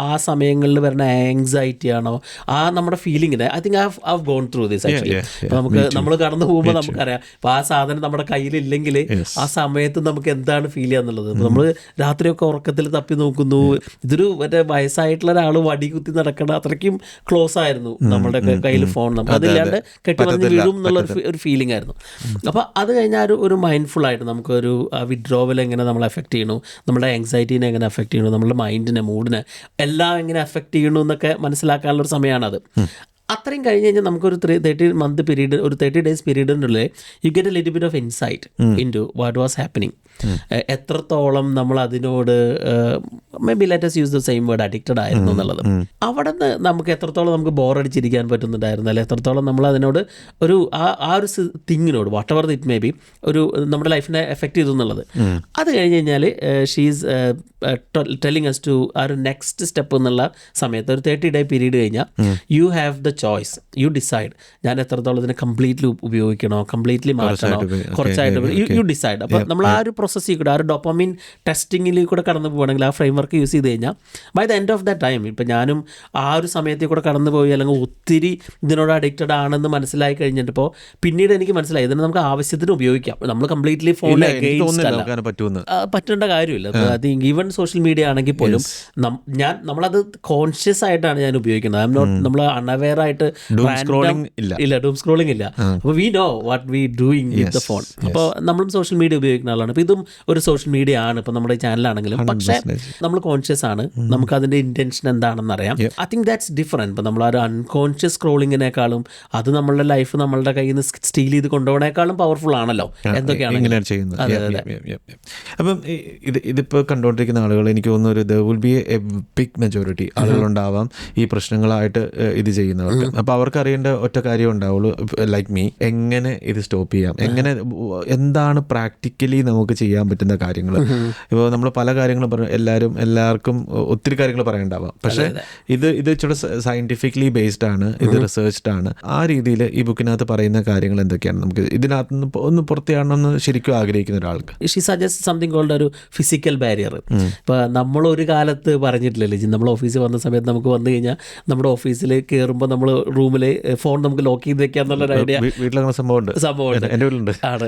ആ സമയങ്ങളിൽ വരുന്ന ആങ്സൈറ്റി ആണോ, ആ നമ്മുടെ ഫീലിങ്ങിന് I think I have gone through this actually. ഇപ്പോൾ നമ്മൾ കടന്നു പോകുമ്പോൾ നമുക്കറിയാം, ഇപ്പോൾ ആ സാധനം നമ്മുടെ കയ്യിലില്ലെങ്കിൽ ആ സമയത്ത് നമുക്ക് എന്താണ് ഫീൽ ചെയ്യാന്നുള്ളത്. ഇപ്പോൾ നമ്മൾ രാത്രിയൊക്കെ ഉറക്കത്തിൽ തപ്പി നോക്കുന്നു, ഇതൊരു മറ്റേ വയസ്സായിട്ടുള്ള ഒരാൾ വടി കുത്തി നടക്കണ അത്രയ്ക്കും ക്ലോസ് ആയിരുന്നു നമ്മുടെ കയ്യിൽ ഫോൺ. നമുക്ക് അതില്ലാണ്ട് കെട്ടിവന്ന് വീഴും എന്നുള്ളൊരു ഫീലിംഗ് ആയിരുന്നു. അപ്പോൾ അത് കഴിഞ്ഞാൽ ഒരു മൈൻഡ്ഫുൾ ആയിട്ട് നമുക്കൊരു വിഡ്രോവൽ എങ്ങനെ നമ്മൾ എഫക്റ്റ് ചെയ്യണു, നമ്മുടെ ആങ്സൈറ്റീനെ എങ്ങനെ എഫക്റ്റ് ചെയ്യണു, നമ്മുടെ മൈൻഡിനെ, മൂഡിനെ എല്ലാം എങ്ങനെ എഫക്റ്റ് ചെയ്യണു എന്നൊക്കെ മനസ്സിലാക്കാനുള്ളൊരു സമയമാണത്. അത്രയും കഴിഞ്ഞ് കഴിഞ്ഞാൽ നമുക്കൊരു 30 days പീരീഡിനുള്ളിൽ you get a little bit of insight into what was happening. എത്രത്തോളം നമ്മൾ അതിനോട് maybe let us use the same word addicted ആയിരുന്നു എന്നുള്ളത്. അവിടെ നിന്ന് നമുക്ക് എത്രത്തോളം നമുക്ക് ബോറടിച്ചിരിക്കാൻ പറ്റുന്നുണ്ടായിരുന്നു, അല്ലെങ്കിൽ എത്രത്തോളം നമ്മൾ അതിനോട് ഒരു ആ ഒരു തിങ്ങിനോട് whatever it may be ഒരു നമ്മുടെ ലൈഫിനെ എഫക്റ്റ് ചെയ്തു എന്നുള്ളത്. അത് കഴിഞ്ഞ് കഴിഞ്ഞാൽ ഷീസ് ടെല്ലിങ് അസ് ടു ആ ഒരു നെക്സ്റ്റ് സ്റ്റെപ്പ് എന്നുള്ള സമയത്ത് ഒരു 30 day പീരീഡ് കഴിഞ്ഞാൽ you have the choice, you decide ഞാൻ എത്രത്തോളം ഇതിനെ കംപ്ലീറ്റ്ലി ഉപയോഗിക്കണോ, കംപ്ലീറ്റ്ലി മാറ്റണോ, കുറച്ചായിട്ട് യു ഡിസൈഡ്. അപ്പോൾ നമ്മൾ ആ ഒരു പ്രോസസ്സിൽ കൂടെ ആ ഒരു ഡോപ്പമിൻ ടെസ്റ്റിങ്ങിൽ കൂടെ കടന്നു പോവുകയാണെങ്കിൽ ആ ഫ്രെയിം വർക്ക് യൂസ് ചെയ്ത് കഴിഞ്ഞാൽ by the end of the time ഇപ്പം ഞാനും ആ ഒരു സമയത്തിൽ കൂടെ കടന്നു പോയി അല്ലെങ്കിൽ ഒത്തിരി ഇതിനോട് അഡിക്റ്റഡ് ആണെന്ന് മനസ്സിലായി കഴിഞ്ഞിട്ടിപ്പോൾ പിന്നീട് എനിക്ക് മനസ്സിലായി ഇതിനെ നമുക്ക് ആവശ്യത്തിന് ഉപയോഗിക്കാം. നമ്മൾ കംപ്ലീറ്റ്ലി ഫോണിൽ പറ്റേണ്ട കാര്യമില്ല. അത് ഈവൻ സോഷ്യൽ മീഡിയ ആണെങ്കിൽ പോലും നമ്മളത് കോൺഷ്യസ് ആയിട്ടാണ് ഞാൻ ഉപയോഗിക്കുന്നത്. ഐ എം നോട്ട് നമ്മൾ അൺഅവെയർ ആയിട്ട് ഇല്ല ഡൂം സ്ക്രോളിംഗ് ഇല്ല. അപ്പോൾ V know what we doing with the phone. അപ്പോൾ നമ്മളും സോഷ്യൽ മീഡിയ ഉപയോഗിക്കുന്ന ആളാണ്. അപ്പോൾ ഇതും ഒരു സോഷ്യൽ മീഡിയ ആണ് ഇപ്പോൾ നമ്മുടെ ചാനലാണെങ്കിലും. പക്ഷേ നമ്മൾ കോൺഷ്യസ് ആണ്, നമുക്ക് അതിൻ്റെ ഇന്റൻഷൻ എന്താണെന്ന് അറിയാം. I think that's different. ഇപ്പോൾ നമ്മൾ ആ ഒരു അൺകോൺഷ്യസ് സ്ക്രോളിങ്ങിനേക്കാളും അത് നമ്മളുടെ ലൈഫ് നമ്മളുടെ കയ്യിൽ നിന്ന് സ്റ്റീൽ ചെയ്ത് കൊണ്ടുപോകണേക്കാളും പവർഫുൾ ആണല്ലോ എന്തൊക്കെയാണ് ചെയ്യുന്നത്. അപ്പം ഇതിപ്പോൾ കണ്ടുകൊണ്ടിരിക്കുന്ന ആളുകൾ എനിക്ക് തോന്നുന്നു there will be a big majority ആളുകളുണ്ടാവാം ഈ പ്രശ്നങ്ങളായിട്ട് ഇത് ചെയ്യുന്നവർക്ക്. അപ്പോൾ അവർക്ക് അറിയേണ്ട ഒറ്റ കാര്യം ഉണ്ടാവുള്ളൂ, ലൈക്ക് മീ, എങ്ങനെ ഇത് സ്റ്റോപ്പ് ചെയ്യാം, എങ്ങനെ എന്താണ് പ്രാക്ടിക്കലി നമുക്ക് ചെയ്യാൻ പറ്റുന്ന കാര്യങ്ങൾ. ഇപ്പോൾ നമ്മൾ പല കാര്യങ്ങളും എല്ലാവർക്കും ഒത്തിരി കാര്യങ്ങൾ പറയണ്ടാവാം. പക്ഷേ ഇത് ഇച്ചിരി സയൻറ്റിഫിക്കലി ബേസ്ഡ് ആണ്, ഇത് റിസർച്ച്ഡ് ആണ്. ആ രീതിയിൽ ഈ ബുക്കിനകത്ത് പറയുന്ന കാര്യങ്ങൾ എന്തൊക്കെയാണ് നമുക്ക് ഇതിനകത്ത് ഒന്ന് പുറത്തിയാണെന്ന് ശരിക്കും ആഗ്രഹിക്കുന്ന ഒരാൾക്ക്. ഷീ സജസ്റ്റ് സംതിങ് കോൾഡ് ഒരു ഫിസിക്കൽ ബാരിയർ. ഇപ്പോൾ നമ്മളൊരു കാലത്ത് പറഞ്ഞിട്ടില്ലല്ലേ, നമ്മൾ ഓഫീസിൽ വന്ന സമയത്ത് നമുക്ക് വന്നു കഴിഞ്ഞാൽ നമ്മുടെ ഓഫീസിൽ കയറുമ്പോൾ നമ്മൾ റൂമിൽ ഫോൺ നമുക്ക് ലോക്ക് ചെയ്ത് വെക്കുക എന്നുള്ളൊരു ഐഡിയ വീട്ടിലങ്ങനെ സംഭവമുണ്ട്. എൻ്റെ വീട്ടിലുണ്ട്. ആണ്.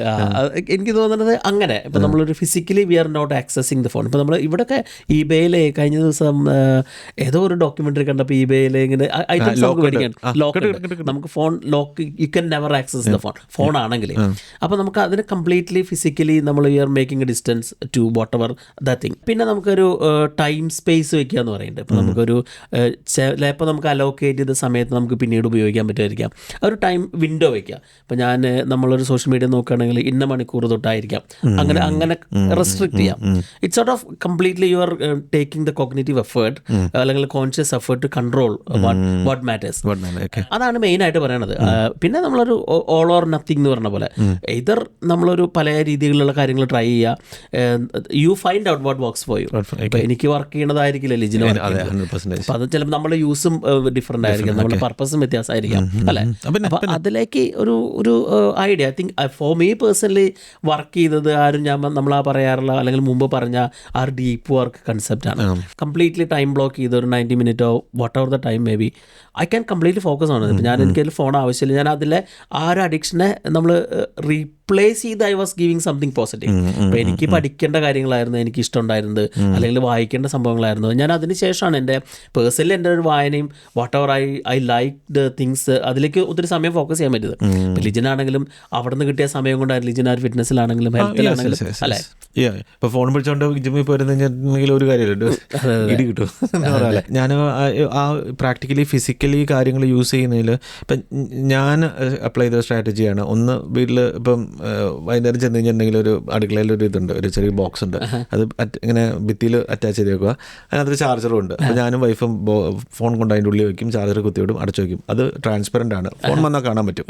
എനിക്ക് തോന്നുന്നത് അങ്ങനെ ഇപ്പം നമ്മളൊരു physically we are not accessing the phone. ഇപ്പം നമ്മൾ ഇവിടെയൊക്കെ ഇബേയിൽ കഴിഞ്ഞ ദിവസം ഏതോ ഒരു ഡോക്യുമെൻ്ററി കണ്ടപ്പോൾ ഇബേയിൽ ഇങ്ങനെ ഐറ്റംസ് നമുക്ക് മേടിക്കാൻ നമുക്ക് phone lock you can never access the phone ആണെങ്കിൽ. അപ്പോൾ നമുക്ക് അതിന് കംപ്ലീറ്റ്ലി ഫിസിക്കലി നമ്മൾ we are making a distance to whatever the thing. പിന്നെ നമുക്കൊരു ടൈം സ്പേസ് വെക്കുക എന്ന് പറയുന്നുണ്ട്. ഇപ്പോൾ നമുക്കൊരു ചിലപ്പോൾ നമുക്ക് അലോക്കേറ്റ് ചെയ്ത സമയത്ത് നമുക്ക് പിന്നീട് ഉപയോഗിക്കാൻ പറ്റുമായിരിക്കാം. ഒരു ടൈം വിൻഡോ വയ്ക്കുക. ഇപ്പോൾ നമ്മളൊരു സോഷ്യൽ മീഡിയ നോക്കുകയാണെങ്കിൽ ഇന്ന മണിക്കൂർ തൊട്ടായിരിക്കാം, അങ്ങനെ റെസ്ട്രിക്ട് ചെയ്യാം. It's sort of completely you are taking the cognitive effort അല്ലെങ്കിൽ conscious effort to control what matters. അതാണ് മെയിനായിട്ട് പറയണത്. പിന്നെ നമ്മളൊരു ഓൾ ഓർ നത്തിങ് എന്ന് പറഞ്ഞ പോലെ ഇതർ നമ്മളൊരു പല രീതിയിലുള്ള കാര്യങ്ങൾ ട്രൈ ചെയ്യുക. You find out what works for you. ഇപ്പം എനിക്ക് വർക്ക് ചെയ്യണതായിരിക്കില്ല ലിജിന്. അപ്പം അത് ചിലപ്പോൾ നമ്മുടെ യൂസും ഡിഫറെൻ്റ് ആയിരിക്കും, നമ്മുടെ പർപ്പസും വ്യത്യാസമായിരിക്കാം അല്ലേ. അപ്പം അതിലേക്ക് ഒരു idea I think for me personally work ചെയ്തത് നമ്മളാ പറയാറുള്ള അല്ലെങ്കിൽ മുമ്പ് പറഞ്ഞ ആ ഒരു ഡീപ്പ് വർക്ക് കൺസെപ്റ്റാണ്. കംപ്ലീറ്റ്ലി ടൈം ബ്ലോക്ക് ചെയ്ത് ഒരു 90 മിനിറ്റോ whatever the time may be I can completely focus ആണ്. ഇപ്പം എനിക്കതിൽ ഫോൺ ആവശ്യമില്ല. ഞാൻ അതിലെ ആ ഒരു അഡിക്ഷനെ നമ്മൾ റീപ്ലേസ് ചെയ്ത് I was giving something positive. ഇപ്പോൾ എനിക്ക് പഠിക്കേണ്ട കാര്യങ്ങളായിരുന്നു എനിക്ക് ഇഷ്ടമുണ്ടായിരുന്നത്, അല്ലെങ്കിൽ വായിക്കേണ്ട സംഭവങ്ങളായിരുന്നു. ഞാൻ അതിന് ശേഷമാണ് എൻ്റെ പേഴ്സണലി എൻ്റെ ഒരു വായനയും what ever I like the things അതിലേക്ക് ഒത്തിരി സമയം ഫോക്കസ് ചെയ്യാൻ പറ്റിയത്. ഇപ്പം ലിജിനാണെങ്കിലും അവിടെ നിന്ന് കിട്ടിയ സമയം കൊണ്ടായിരുന്നു ലിജിൻ ആ ഒരു ഫിറ്റ്നസ്സിലാണെങ്കിലും ഹെൽത്തിലാണെങ്കിലും അല്ലേ. ഇപ്പോൾ ഫോൺ പിടിച്ചോണ്ട് ജിമ്മിൽ പോയിരുന്നെങ്കിൽ ഒരു കാര്യമില്ല, ഇടി കിട്ടും. ഞാൻ ആ പ്രാക്ടിക്കലി ഫിസിക്കലി കാര്യങ്ങൾ യൂസ് ചെയ്യുന്നതിൽ ഇപ്പം ഞാൻ അപ്ലൈ ചെയ്ത സ്ട്രാറ്റജിയാണ്. ഒന്ന് വീട്ടിൽ ഇപ്പം വൈകുന്നേരം ചെന്ന് കഴിഞ്ഞിട്ടുണ്ടെങ്കിൽ ഒരു അടുക്കളയിൽ ഒരു ഇതുണ്ട്, ഒരു ചെറിയ ബോക്സ് ഉണ്ട്, അത് ഇങ്ങനെ ഭിത്തിയിൽ അറ്റാച്ച് ചെയ്ത് വെക്കുക. അതിനകത്തൊരു ചാർജറും ഉണ്ട്. അപ്പോൾ ഞാനും വൈഫും ഫോൺ കൊണ്ട് അതിൻ്റെ ഉള്ളിൽ വയ്ക്കും, ചാർജർ കുത്തിവിടും, അടച്ചു വയ്ക്കും. അത് ട്രാൻസ്പെറൻ്റ് ആണ്, ഫോൺ വന്നാൽ കാണാൻ പറ്റും.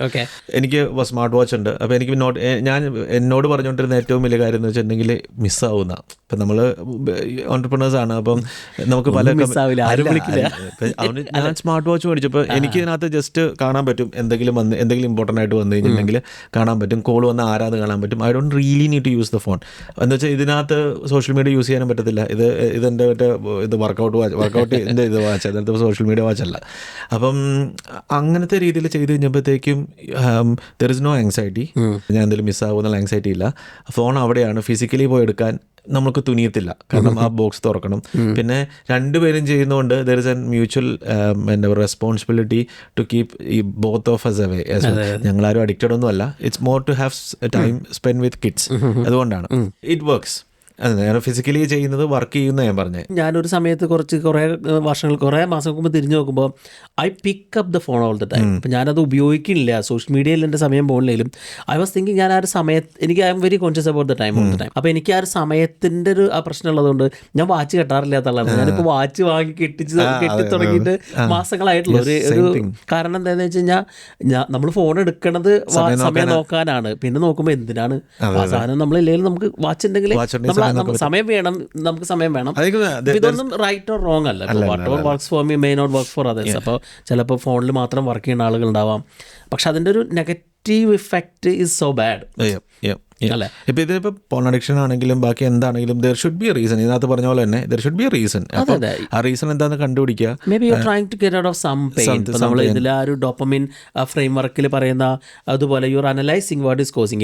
എനിക്ക് സ്മാർട്ട് വാച്ച് ഉണ്ട്. അപ്പോൾ എനിക്ക് ഞാൻ എന്നോട് പറഞ്ഞുകൊണ്ടിരുന്ന ഏറ്റവും വലിയ കാര്യം എന്ന് വെച്ചിട്ടുണ്ടെങ്കിൽ മിസ്സാവുന്ന. ഇപ്പം നമ്മൾ ഓൺടർപ്രണേഴ്സ് ആണ്, അപ്പം നമുക്ക് പല ഞാൻ സ്മാർട്ട് വാച്ച് മേടിച്ചപ്പോൾ എനിക്ക് ഇതിനകത്ത് ജസ്റ്റ് കാണാൻ പറ്റും എന്തെങ്കിലും ഇമ്പോർട്ടൻ്റ് ആയിട്ട് വന്നു കഴിഞ്ഞിട്ടുണ്ടെങ്കിൽ കാണാൻ പറ്റും, കോൾ വന്ന് ആരാന്ന് കാണാൻ പറ്റും. I don't really need to use the phone. എന്ന് വെച്ചാൽ ഇതിനകത്ത് സോഷ്യൽ മീഡിയ യൂസ് ചെയ്യാനും പറ്റത്തില്ല. ഇതെൻ്റെ ഇത് വർക്കൗട്ടിൻ്റെ ഇത് വാച്ച്, അതിനകത്ത് സോഷ്യൽ മീഡിയ വാച്ചല്ല. അപ്പം അങ്ങനത്തെ രീതിയിൽ ചെയ്ത് കഴിഞ്ഞപ്പോഴത്തേക്കും ദർ ഇസ് നോ ആങ്സൈറ്റി. ഞാൻ എന്തെങ്കിലും മിസ്സാകുമെന്നുള്ള ആങ്സൈറ്റി ഇല്ല. ഫോൺ അവിടെയാണ്, ഫിസിക്കലി പോയി എടുക്കാൻ നമുക്ക് തുനിയത്തില്ല, കാരണം ആ ബോക്സ് തുറക്കണം. പിന്നെ രണ്ടുപേരും ചെയ്യുന്നതുകൊണ്ട് there is an mutual responsibility to keep ഈ ബോത്ത് ഓഫ് അസ് അവേ. ഞങ്ങളാരും അഡിക്റ്റഡ് ഒന്നും അല്ല. It's more to have time spend with kids. അതുകൊണ്ടാണ് ഇറ്റ് വർക്ക്സ്. ഞാൻ ഫിസിക്കലി ചെയ്യുന്നത് വർക്ക് ചെയ്യുന്ന ഞാൻ പറഞ്ഞത്. ഞാനൊരു സമയത്ത് കുറേ മാസം മുമ്പ് തിരിഞ്ഞു നോക്കുമ്പോൾ I pick up the phone all the time. അപ്പം ഞാനത് ഉപയോഗിക്കുന്നില്ല, സോഷ്യൽ മീഡിയയിൽ എൻ്റെ സമയം പോകുന്നില്ലെങ്കിലും ഐ വാസ് തിങ്കിങ് ഞാൻ ആ ഒരു സമയത്ത് എനിക്ക് I am very conscious about the time all the time. അപ്പോൾ എനിക്ക് ആ ഒരു സമയത്തിൻ്റെ ആ പ്രശ്നം ഉള്ളതുകൊണ്ട് ഞാൻ വാച്ച് കെട്ടാറില്ലാത്തുള്ളതാണ്. ഞാനിപ്പോൾ വാച്ച് വാങ്ങി കെട്ടി തുടങ്ങിയിട്ട് മാസങ്ങളായിട്ടുള്ളൂ. ഒരു കാരണം എന്താണെന്ന് വെച്ച് കഴിഞ്ഞാൽ നമ്മൾ ഫോൺ എടുക്കണത് സമയം നോക്കാനാണ്. പിന്നെ നോക്കുമ്പോൾ എന്തിനാണ് ആ സാധനം നമ്മളില്ലെങ്കിൽ നമുക്ക് വാച്ച് ഉണ്ടെങ്കിൽ സമയം വേണം, നമുക്ക് സമയം വേണം. ഇതൊന്നും റൈറ്റ് ഓർ റോങ് അല്ല. Whatever works for me may not work for others. അപ്പോൾ ചിലപ്പോൾ ഫോണിൽ മാത്രം വർക്ക് ചെയ്യുന്ന ആളുകൾ ഉണ്ടാവാം. പക്ഷെ അതിൻ്റെ ഒരു negative effect is so bad. അല്ലേ, ഇപ്പം ഇതിനിപ്പോൾ പോൺ അഡിക്ഷൻ ആണെങ്കിലും ബാക്കി എന്താണെങ്കിലും ദർ ഷുഡ് ബി റീസൺ. ഇതിനകത്ത് പറഞ്ഞ പോലെ തന്നെ ദർ ഷുഡ് ബി റീസൺ. ആ റീസൺ എന്താണെന്ന് കണ്ടുപിടിക്കുക. Maybe you trying to get out of some pain. ഇപ്പോൾ നമ്മൾ ഇതിൽ ആ ഒരു ഡോപ്പമിൻ ഫ്രെയിം വർക്കിൽ പറയുന്ന അതുപോലെ you are analysing what is causing,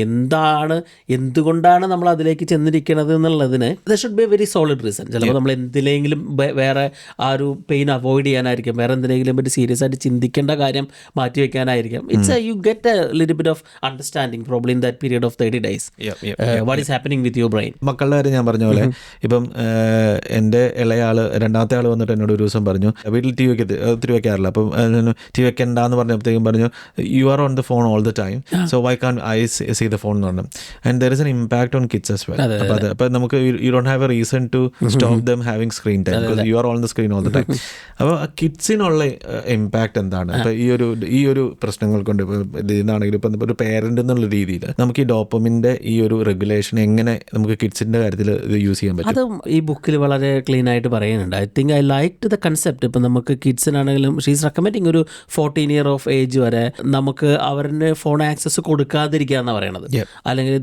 എന്തുകൊണ്ടാണ് നമ്മൾ അതിലേക്ക് ചെന്നിരിക്കുന്നത് എന്നുള്ളതിന് there should B A very solid reason. ചിലപ്പോൾ നമ്മൾ എന്തിലെങ്കിലും വേറെ ആ ഒരു പെയിൻ അവോയ്ഡ് ചെയ്യാനായിരിക്കും, വേറെ എന്തിനെങ്കിലും പറ്റി സീരിയസ് ആയിട്ട് ചിന്തിക്കേണ്ട കാര്യം മാറ്റി വെക്കാനായിരിക്കും. It's you get a little bit of understanding probably in that period of 30 days. What is happening with your brain? മക്കളുടെ കാര്യം ഞാൻ പറഞ്ഞ പോലെ ഇപ്പം എൻ്റെ ഇളയാള് രണ്ടാമത്തെ ആൾ വന്നിട്ട് എന്നോട് ഒരു ദിവസം പറഞ്ഞു, വീട്ടിൽ ടി വി ഒത്തിരി വെക്കാറില്ല, അപ്പം ടി വി വെക്കണ്ടെന്ന് പറഞ്ഞപ്പോഴത്തേക്കും പറഞ്ഞു you are on the phone all the time, so why can I see the phone എന്ന് പറഞ്ഞു. And there is an impact on kids as well. അപ്പം നമുക്ക് you don't have a reason to stop them having screen time because you are on the screen all the time. അപ്പോൾ കിഡ്സിനുള്ള ഇമ്പാക്ട് എന്താണ് ഇപ്പം ഈ ഒരു പ്രശ്നങ്ങൾ കൊണ്ട്? ഇതാണെങ്കിലും ഇപ്പം ഒരു പേരൻ്റ് എന്നുള്ള രീതിയിൽ നമുക്ക് ഈ ഡോപ്പമിൻ്റെ ഈ ഒരു റെഗുലേഷൻ എങ്ങനെ നമുക്ക് കിഡ്സിൻ്റെ കാര്യത്തിൽ ഇത് യൂസ് ചെയ്യാൻ പറ്റും? അതും ഈ ബുക്കിൽ വളരെ ക്ലീൻ ആയിട്ട് പറയുന്നുണ്ട്. I think I like the concept. ഇപ്പം നമുക്ക് കിഡ്സിനാണെങ്കിലും ഷീസ് റെക്കമെൻഡിങ് ഒരു 14 year ഓഫ് ഏജ് വരെ നമുക്ക് അവരുടെ ഫോൺ ആക്സസ് കൊടുക്കാതിരിക്കുക എന്നാണ് പറയണത്. അല്ലെങ്കിൽ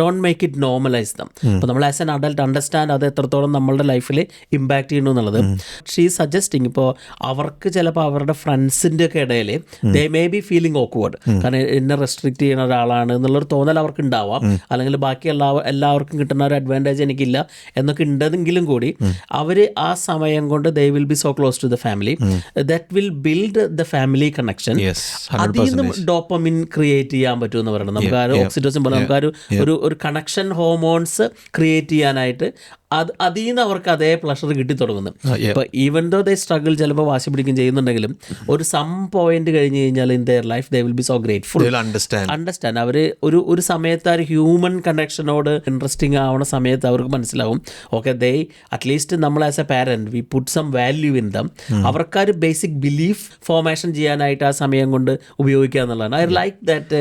don't make it normalise dum. അപ്പോൾ നമ്മൾ ആസ് എൻ അഡൽട്ട് അണ്ടർസ്റ്റാൻഡ് അത് എത്രത്തോളം നമ്മളുടെ ലൈഫിൽ ഇമ്പാക്ട് ചെയ്യുന്നു എന്നുള്ളത്. ഷീ സജസ്റ്റിങ് ഇപ്പോൾ അവർക്ക് ചിലപ്പോൾ അവരുടെ ഫ്രണ്ട്സിൻ്റെ ഒക്കെ ഇടയിൽ they may be feeling awkward, കാരണം എന്നെ റെസ്ട്രിക്റ്റ് ചെയ്യുന്ന ഒരാളാണ് എന്നുള്ളൊരു തോന്നൽ അവർക്ക് ഉണ്ടാവാം. അല്ലെങ്കിൽ ബാക്കി എല്ലാവർക്കും കിട്ടുന്ന ഒരു അഡ്വാൻറ്റേജ് എനിക്കില്ല എന്നൊക്കെ ഉണ്ടെങ്കിലും കൂടി അവർ ആ സമയം കൊണ്ട് they will be so close to the family that will build the family connection. അതിൽ നിന്നും ഡോപ്പമിൻ ക്രിയേറ്റ് ചെയ്യാൻ പറ്റുമെന്ന് പറയുന്നത്. നമുക്ക് ആ ഒരു ഓക്സിറ്റോസിൻ പോലെ നമുക്ക് ഒരു കണക്ഷൻ ഹോർമോൺസ് ക്രിയേറ്റ് ചെയ്യാനായിട്ട് അതിൽ നിന്ന് അവർക്ക് അതേ പ്ലഷർ കിട്ടി തുടങ്ങുന്നു. ഇപ്പോൾ ഈവൻ ദോ ദേ സ്ട്രഗിൾ, ചിലപ്പോൾ വാശി പിടിക്കും ചെയ്യുന്നുണ്ടെങ്കിലും ഒരു സം പോയിന്റ് കഴിഞ്ഞ് കഴിഞ്ഞാൽ in their life they will be so grateful. Understand അവർ ഒരു സമയത്ത് ആ ഒരു ഹ്യൂമൻ കണക്ഷനോട് ഇൻട്രസ്റ്റിംഗ് ആവുന്ന സമയത്ത് അവർക്ക് മനസ്സിലാവും ഓക്കെ ദേ അറ്റ്ലീസ്റ്റ് നമ്മൾ as a parent we put some value in them. അവർക്ക് ആ ഒരു ബേസിക് ബിലീഫ് ഫോർമേഷൻ ചെയ്യാനായിട്ട് ആ സമയം കൊണ്ട് ഉപയോഗിക്കുക എന്നുള്ളതാണ്. I like that.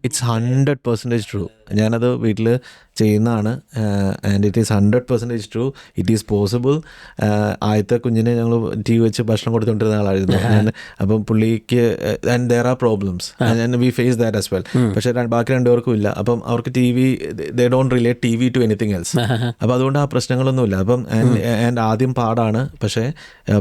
It's 100% true. ഞാനത് വീട്ടിൽ ചെയ്യുന്നതാണ്. And it is 100% true. It is possible. ആദ്യത്തെ കുഞ്ഞിനെ ഞങ്ങൾ ടി വി വെച്ച് ഭക്ഷണം കൊടുത്തുകൊണ്ടിരുന്ന ആളായിരുന്നു ഞാൻ. അപ്പം പുള്ളിക്ക് and there are problems and we face that as well. പക്ഷേ ബാക്കി രണ്ടുപേർക്കും ഇല്ല. അപ്പം അവർക്ക് TV they don't relate TV to anything else. അപ്പോൾ അതുകൊണ്ട് ആ പ്രശ്നങ്ങളൊന്നുമില്ല. അപ്പം ആൻഡ് ആദ്യം പാടാണ്, പക്ഷേ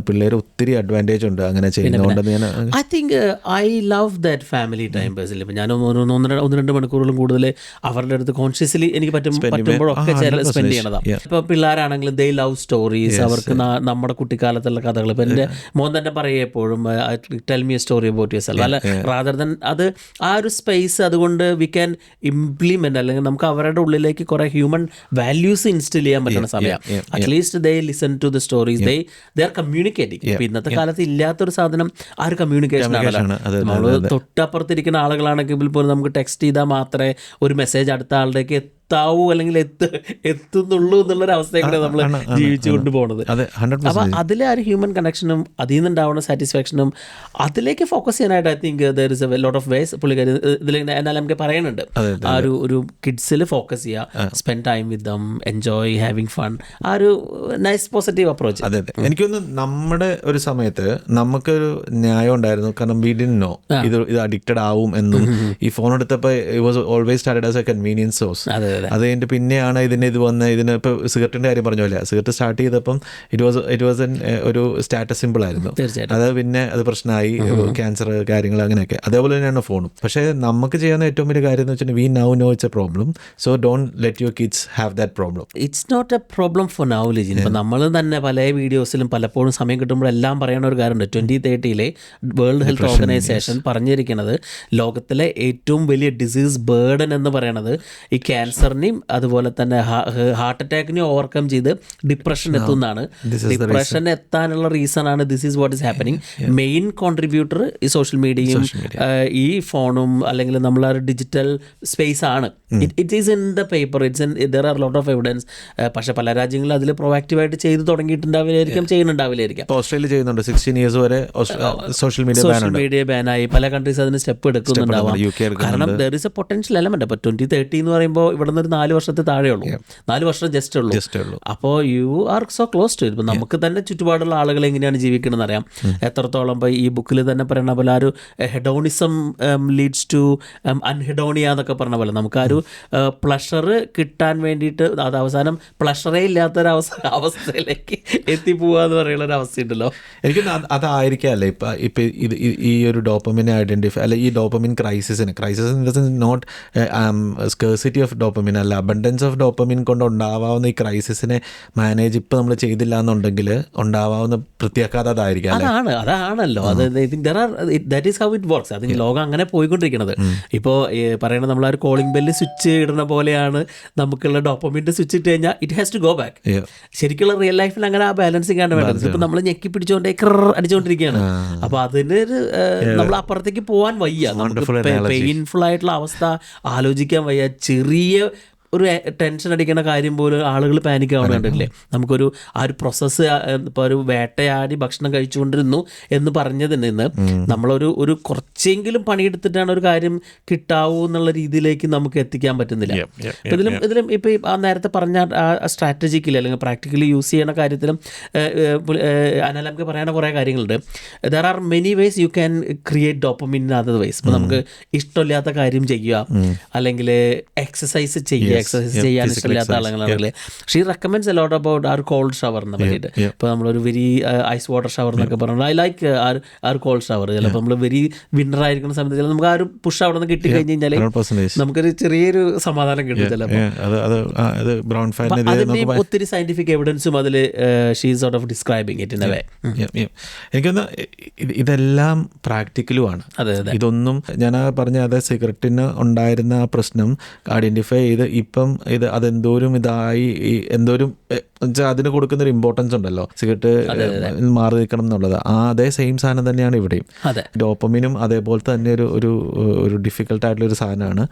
പിള്ളേർ ഒത്തിരി അഡ്വാൻറ്റേജ് ഉണ്ട് അങ്ങനെ ചെയ്യുന്നതുകൊണ്ടെന്ന് ഞാൻ I think I love that family time personally. ഇപ്പം ഞാൻ 1-2 മണിക്കൂറിലും കൂടുതൽ അവരുടെ അടുത്ത് കോൺഷ്യസ്ലി എനിക്ക് പറ്റുമ്പോഴൊക്കെ സ്പെൻഡ് ചെയ്യണതാണ്. ഇപ്പോൾ പിള്ളേരാണെങ്കിലും ദേ ലവ് സ്റ്റോറീസ്. അവർക്ക് നമ്മുടെ കുട്ടിക്കാലത്തുള്ള കഥകൾ. ഇപ്പം എൻ്റെ മോൻ തന്നെ പറയുക എപ്പോഴും tell me a story about your self. അല്ല റാദർ ദൻ അത് ആ ഒരു സ്പേസ് അതുകൊണ്ട് വി ക്യാൻ ഇംപ്ലിമെന്റ്, അല്ലെങ്കിൽ നമുക്ക് അവരുടെ ഉള്ളിലേക്ക് കുറെ ഹ്യൂമൻ വാല്യൂസ് ഇൻസ്റ്റിൽ ചെയ്യാൻ പറ്റുന്ന സമയം. At least they listen to the stories, they are communicating. ഇപ്പം ഇന്നത്തെ കാലത്ത് ഇല്ലാത്തൊരു സാധനം ആ ഒരു കമ്മ്യൂണിക്കേഷൻ ആണല്ലോ. നമ്മൾ തൊട്ടപ്പുറത്തിരിക്കുന്ന ആളുകളാണെങ്കിൽ പോലും നമുക്ക് ടെക്സ്റ്റ് ചെയ്താൽ മാത്രമേ ഒരു മെസ്സേജ് അടുത്ത ആളുടേക്ക് എത്താവൂ അല്ലെങ്കിൽ എത്തുന്നുള്ളൂ എന്നുള്ളൊരു അവസ്ഥയൊക്കെ നമ്മൾ ജീവിച്ചു കൊണ്ടുപോകുന്നത്. അപ്പം അതിലെ ആ ഒരു ഹ്യൂമൻ കണക്ഷനും അതിൽ നിന്നുണ്ടാവുന്ന സാറ്റിസ്ഫാക്ഷനും അതിലേക്ക് ഫോക്കസ് ചെയ്യാനായിട്ട് I think there is A lot of ways പുള്ളിക്കാരി ഇതിൽ എന്നാൽ നമുക്ക് പറയുന്നുണ്ട്. ആ ഒരു കിഡ്സിൽ ഫോക്കസ് ചെയ്യുക, spend time with dum, enjoy having fun, ആ ഒരു നൈസ് പോസിറ്റീവ് അപ്രോച്ച്. അതെ അതെ. എനിക്കൊന്ന് നമ്മുടെ ഒരു സമയത്ത് നമുക്കൊരു ന്യായം ഉണ്ടായിരുന്നു, കാരണം വി ഡിഡ്ന്റ് നോ ഇത് അഡിക്റ്റഡ് ആവും എന്നും. ഈ ഫോൺ എടുത്തപ്പോൾ it was always started as A convenience source. അത് കഴിഞ്ഞിട്ട് പിന്നെയാണ് ഇത് വന്ന് ഇപ്പോൾ സിഗരറ്റിൻ്റെ കാര്യം പറഞ്ഞ പോലെ സിഗരറ്റ് സ്റ്റാർട്ട് ചെയ്തപ്പം ഇറ്റ് വാസ് ഒരു സ്റ്റാറ്റസ് സിമ്പിൾ ആയിരുന്നു. അത് പിന്നെ അത് പ്രശ്നമായി, ക്യാൻസർ കാര്യങ്ങൾ അങ്ങനെയൊക്കെ. അതേപോലെ തന്നെയാണ് ഫോണും. പക്ഷേ നമുക്ക് ചെയ്യുന്ന ഏറ്റവും വലിയ കാര്യം എന്ന് വെച്ചാൽ we now know it's a problem, so don't let your kids have that problem. It's not a problem for now Lijin. ഇപ്പം നമ്മൾ തന്നെ പല വീഡിയോസിലും പലപ്പോഴും സമയം കിട്ടുമ്പോഴെല്ലാം പറയുന്ന ഒരു കാര്യമുണ്ട്. 2030 വേൾഡ് ഹെൽത്ത് ഓർഗനൈസേഷൻ പറഞ്ഞിരിക്കുന്നത് ലോകത്തിലെ ഏറ്റവും വലിയ ഡിസീസ് ബേർഡൻ എന്ന് പറയുന്നത് ഈ ക്യാൻസർ ക്യാൻസറിനെയും അതുപോലെ തന്നെ ഹാർട്ട് അറ്റാക്കിനെയും ഓവർകം ചെയ്ത് ഡിപ്രഷൻ എത്തുന്നതാണ്. ഡിപ്രഷൻ എത്താനുള്ള റീസൺ ആണ് this is what is happening. Main contributor ഈ സോഷ്യൽ മീഡിയയും ഈ ഫോണും അല്ലെങ്കിൽ നമ്മളെ ഡിജിറ്റൽ സ്പേസ് ആണ്. It is in the paper, it's in there are lot of evidence. പക്ഷെ പല രാജ്യങ്ങളും അതിൽ പ്രൊവാക്റ്റീവായിട്ട് ചെയ്ത് തുടങ്ങിയിട്ടുണ്ടാവില്ലായിരിക്കും, ചെയ്യുന്നുണ്ടാവില്ലായിരിക്കും. ഓസ്ട്രേലിയ ചെയ്യുന്നുണ്ട് 16 years വരെ സോഷ്യൽ മീഡിയ ബാനായി. പല കൺട്രീസ് അതിന് സ്റ്റെപ്പ് എടുക്കുന്നുണ്ടാവാം. കാരണം there is A potential element. അപ്പോൾ 2030 എന്ന് പറയുമ്പോൾ ഇവിടെ നിന്ന് ഒരു 4 വർഷത്തെ താഴെയുള്ളൂ, 4 വർഷം ജസ്റ്റ് ഉള്ളൂ. അപ്പോൾ you are so close to. ഇപ്പം നമുക്ക് തന്നെ ചുറ്റുപാടുള്ള ആളുകൾ എങ്ങനെയാണ് ജീവിക്കണമെന്ന് അറിയാം. എത്രത്തോളം ഇപ്പോൾ ഈ ബുക്കിൽ തന്നെ പറയുന്ന പോലെ ആ ഒരു ഹെഡോണിസം ലീഡ്സ് ടു അൺഹെഡോണിയ എന്നൊക്കെ പറഞ്ഞ പോലെ നമുക്ക് ആ ഒരു പ്ലഷർ കിട്ടാൻ വേണ്ടിയിട്ട് അത് അവസാനം പ്ലഷറേ ഇല്ലാത്തൊരവസ്ഥയിലേക്ക് എത്തിപ്പോവുക എന്ന് പറയുന്ന ഒരു അവസ്ഥയുണ്ടല്ലോ. എനിക്ക് അതായിരിക്കാമല്ലേ ഇപ്പം ഇത് ഈ ഒരു ഡോപ്പമിനെ ഐഡൻറ്റിഫൈ അല്ല ഈ dopamine crisis in the sense not scarcity of dopamine അല്ല, അബണ്ടൻസ് ഓഫ് ഡോപ്പമിൻ കൊണ്ട് ഉണ്ടാവാവുന്ന ഈ ക്രൈസിസിനെ മാനേജ് ഇപ്പം നമ്മൾ ചെയ്തില്ല എന്നുണ്ടെങ്കിൽ ഉണ്ടാവാവുന്ന പ്രത്യാഘാതം അതായിരിക്കാം. അതാണല്ലോ അത്. That is how it works. അത് ലോകം അങ്ങനെ പോയിക്കൊണ്ടിരിക്കുന്നത്. ഇപ്പോൾ പറയുന്നത് നമ്മൾ ആ ഒരു കോളിംഗ് ബെല്ല് സ്വിച്ച് ഇടുന്ന പോലെയാണ് നമുക്കുള്ള ഡോപ്പമിൻ്റെ സ്വിച്ച് ഇട്ട് കഴിഞ്ഞാൽ it has to go back. ശരിക്കുള്ള റിയൽ ലൈഫിൽ അങ്ങനെ ആ ബാലൻസിങ് ആണ് വേണ്ടത്. ഇപ്പം നമ്മൾ ഞെക്കി പിടിച്ചുകൊണ്ടേ അടിച്ചുകൊണ്ടിരിക്കുകയാണ്. അപ്പോൾ അതിന് നമ്മൾ അപ്പുറത്തേക്ക് പോകാൻ വയ്യ. നമുക്ക് പെയിൻഫുൾ ആയിട്ടുള്ള അവസ്ഥ ആലോചിക്കാൻ വയ്യ. ചെറിയ ഒരു ടെൻഷൻ അടിക്കുന്ന കാര്യം പോലും ആളുകൾ പാനിക് ആവുന്നുണ്ടല്ലേ. നമുക്കൊരു ആ ഒരു പ്രോസസ്സ് ഇപ്പോൾ ഒരു വേട്ടയാടി ഭക്ഷണം കഴിച്ചുകൊണ്ടിരുന്നു എന്ന് പറഞ്ഞതിൽ നിന്ന് നമ്മളൊരു കുറച്ചെങ്കിലും പണിയെടുത്തിട്ടാണ് ഒരു കാര്യം കിട്ടാവൂ എന്നുള്ള രീതിയിലേക്ക് നമുക്ക് എത്തിക്കാൻ പറ്റുന്നില്ല. ഇതിലും ഇപ്പോൾ ആ നേരത്തെ പറഞ്ഞ ആ സ്ട്രാറ്റജിക്കലി അല്ലെങ്കിൽ പ്രാക്ടിക്കലി യൂസ് ചെയ്യുന്ന കാര്യത്തിലും അനലംക്ക് പറയാനുള്ള കുറേ കാര്യങ്ങളുണ്ട്. There are many vase you can create dopamine in other vase. ഇപ്പോൾ നമുക്ക് ഇഷ്ടമില്ലാത്ത കാര്യം ചെയ്യുക, അല്ലെങ്കിൽ എക്സസൈസ് ചെയ്യുക. എക്സസൈസ് ചെയ്യാൻ ഇഷ്ടമില്ലാത്ത ആളുകളാണല്ലേ. She recommends a lot about our cold ഷവറിനെ പറ്റിയിട്ട്. ഇപ്പോൾ നമ്മളൊരു വെരി ഐസ് വാട്ടർ ഷവർ എന്നൊക്കെ പറഞ്ഞാൽ I like our cold shower. ചിലപ്പോൾ നമ്മൾ വെരി വിൻ്റർ ആയിരിക്കുന്ന സമയത്ത് ചിലപ്പോൾ നമുക്ക് ആ ഒരു പുഷ് അവിടെ നിന്ന് കിട്ടി കഴിഞ്ഞ് കഴിഞ്ഞാൽ നമുക്കൊരു ചെറിയൊരു സമാധാനം കിട്ടും ചിലപ്പോൾ. അതിൻ്റെയും ഒത്തിരി സയന്റിഫിക് എവിഡൻസും അതിൽ she is sort of describing it in a way. എനിക്കൊന്ന് ഇതെല്ലാം പ്രാക്ടിക്കലുമാണ്. ഇതൊന്നും ഞാൻ പറഞ്ഞ അതെ സിഗരറ്റിന് ഉണ്ടായിരുന്ന ആ പ്രശ്നം ഐഡൻറ്റിഫൈ ചെയ്ത് ഇപ്പം അതെന്തോരും ഇതായി എന്തോരും വെച്ചാൽ അതിന് കൊടുക്കുന്നൊരു ഇമ്പോർട്ടൻസ് ഉണ്ടല്ലോ, സിഗരറ്റ് മാറി നിൽക്കണം എന്നുള്ളത്. അതേ സെയിം സാധനം തന്നെയാണ് ഇവിടെയും. ഡോപ്പമിനും അതേപോലെ തന്നെ ഒരു ഡിഫിക്കൽട്ട് ആയിട്ടുള്ള ഒരു സാധനമാണ്.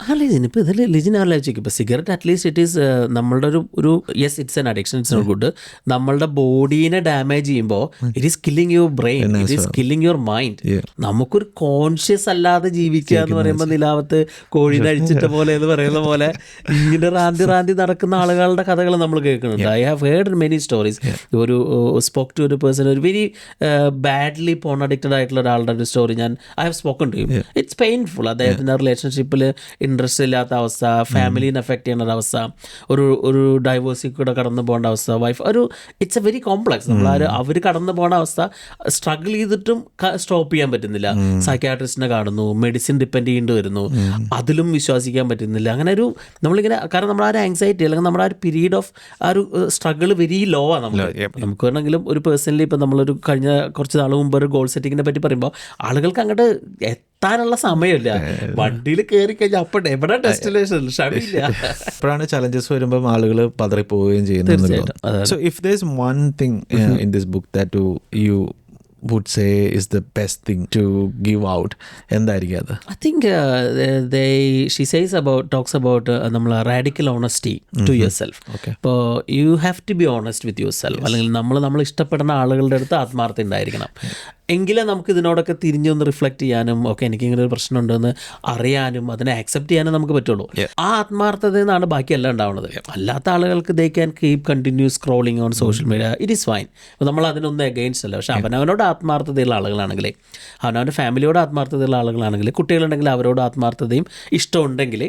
ഇപ്പോൾ ഇതിൽ ലിജിൻ ആലോചിക്കും. ഇപ്പോൾ സിഗരറ്റ് അറ്റ്ലീസ്റ്റ് ഇറ്റ് ഈസ് നമ്മളുടെ ഒരു yes it's an addiction, it's not good. നമ്മളുടെ ബോഡീനെ ഡാമേജ് ചെയ്യുമ്പോൾ it is killing your brain, it is killing your mind. നമുക്കൊരു കോൺഷ്യസ് അല്ലാതെ ജീവിക്കുക എന്ന് പറയുമ്പോൾ നിലാവത്ത് കോഴി നഴിച്ചിട്ട പോലെ എന്ന് പറയുന്ന പോലെ ഇങ്ങനെ റാന്തി നടക്കുന്ന ആളുകളുടെ കഥകൾ നമ്മൾ കേൾക്കുന്നുണ്ട്. I have heard many stories. ഒരു സ്പോക്ക് ടു ഒരു പേഴ്സൺ, ഒരു വെരി ബാഡ്ലി പോൺ അഡിക്റ്റഡ് ആയിട്ടുള്ള ഒരാളുടെ ഒരു story I have spoken to him. It's painful. അദ്ദേഹത്തിൻ്റെ റിലേഷൻഷിപ്പിൽ ഇൻട്രസ്റ്റ് ഇല്ലാത്ത അവസ്ഥ, ഫാമിലീനെ എഫക്റ്റ് ചെയ്യുന്ന ഒരു അവസ്ഥ, ഒരു ഡൈവേഴ്സിൽ കൂടെ കടന്നു പോകേണ്ട അവസ്ഥ, wife it's a very complex. അവർ കടന്നു പോകുന്ന അവസ്ഥ സ്ട്രഗിൾ ചെയ്തിട്ടും സ്റ്റോപ്പ് ചെയ്യാൻ പറ്റുന്നില്ല. സൈക്യാട്രിസ്റ്റിനെ കാണുന്നു, മെഡിസിൻ ഡിപ്പെൻഡ് ചെയ്യേണ്ടി വരുന്നു, അതിലും വിശ്വസിക്കാൻ പറ്റുന്നില്ല. അങ്ങനെ ഒരു നമ്മളിങ്ങനെ കാരണം നമ്മുടെ ആ ഒരു ആങ്സൈറ്റി അല്ലെങ്കിൽ നമ്മുടെ ആ ഒരു പീരീഡ് ഓഫ് ആ ഒരു സ്ട്രഗിൾ വെരി ലോ ആണ്. നമുക്ക് വേണമെങ്കിലും ഒരു പേഴ്സണലി ഇപ്പം നമ്മളൊരു കഴിഞ്ഞ കുറച്ച് നാൾ മുമ്പ് ഒരു ഗോൾ സെറ്റിങ്ങിനെ പറ്റി പറയുമ്പോൾ ആളുകൾക്ക് അങ്ങോട്ട് എത്താനുള്ള സമയമില്ല. വണ്ടിയിൽ കയറി കഴിഞ്ഞാൽ അപ്പോൾ എവിടെ ഡെസ്റ്റിനേഷൻ ഷടിയില്ല. അപ്പോഴാണ് ചലഞ്ചസ് വരുമ്പോൾ ആളുകൾ പതറിപ്പോവുകയും ചെയ്യുന്നത്. So if there is one thing in this book that you would say is the best thing to give out, എന്തായിരിക്കും അത്? I think she talks about നമ്മൾ radical honesty to yourself. ഇപ്പോൾ you have to be honest with yourself. അല്ലെങ്കിൽ നമ്മൾ ഇഷ്ടപ്പെടുന്ന ആളുകളുടെ അടുത്ത് ആത്മാർത്ഥത ഉണ്ടായിരിക്കണം. എങ്കിലേ നമുക്ക് ഇതിനോടൊക്കെ തിരിഞ്ഞൊന്ന് റിഫ്ലക്റ്റ് ചെയ്യാനും ഒക്കെ എനിക്കിങ്ങനെ ഒരു പ്രശ്നമുണ്ടെന്ന് അറിയാനും അതിനെ ആക്സെപ്റ്റ് ചെയ്യാനും നമുക്ക് പറ്റുള്ളൂ. ആ ആത്മാർത്ഥതയിൽ നിന്നാണ് ബാക്കിയെല്ലാം ഉണ്ടാവുന്നത്. അല്ലാത്ത ആളുകൾക്ക് they can keep continue scrolling on social media, it is fine. അപ്പോൾ നമ്മൾ അതിനൊന്നും എഗെയിൻസ്റ്റ് അല്ല. പക്ഷേ അവനവനോട് ആത്മാർത്ഥതയുള്ള ആളുകളാണെങ്കിൽ, അവനവൻ്റെ ഫാമിലിയോട് ആത്മാർത്ഥതയുള്ള ആളുകളാണെങ്കിൽ, കുട്ടികളുണ്ടെങ്കിൽ അവരോട് ആത്മാർത്ഥതയും ഇഷ്ടമുണ്ടെങ്കിൽ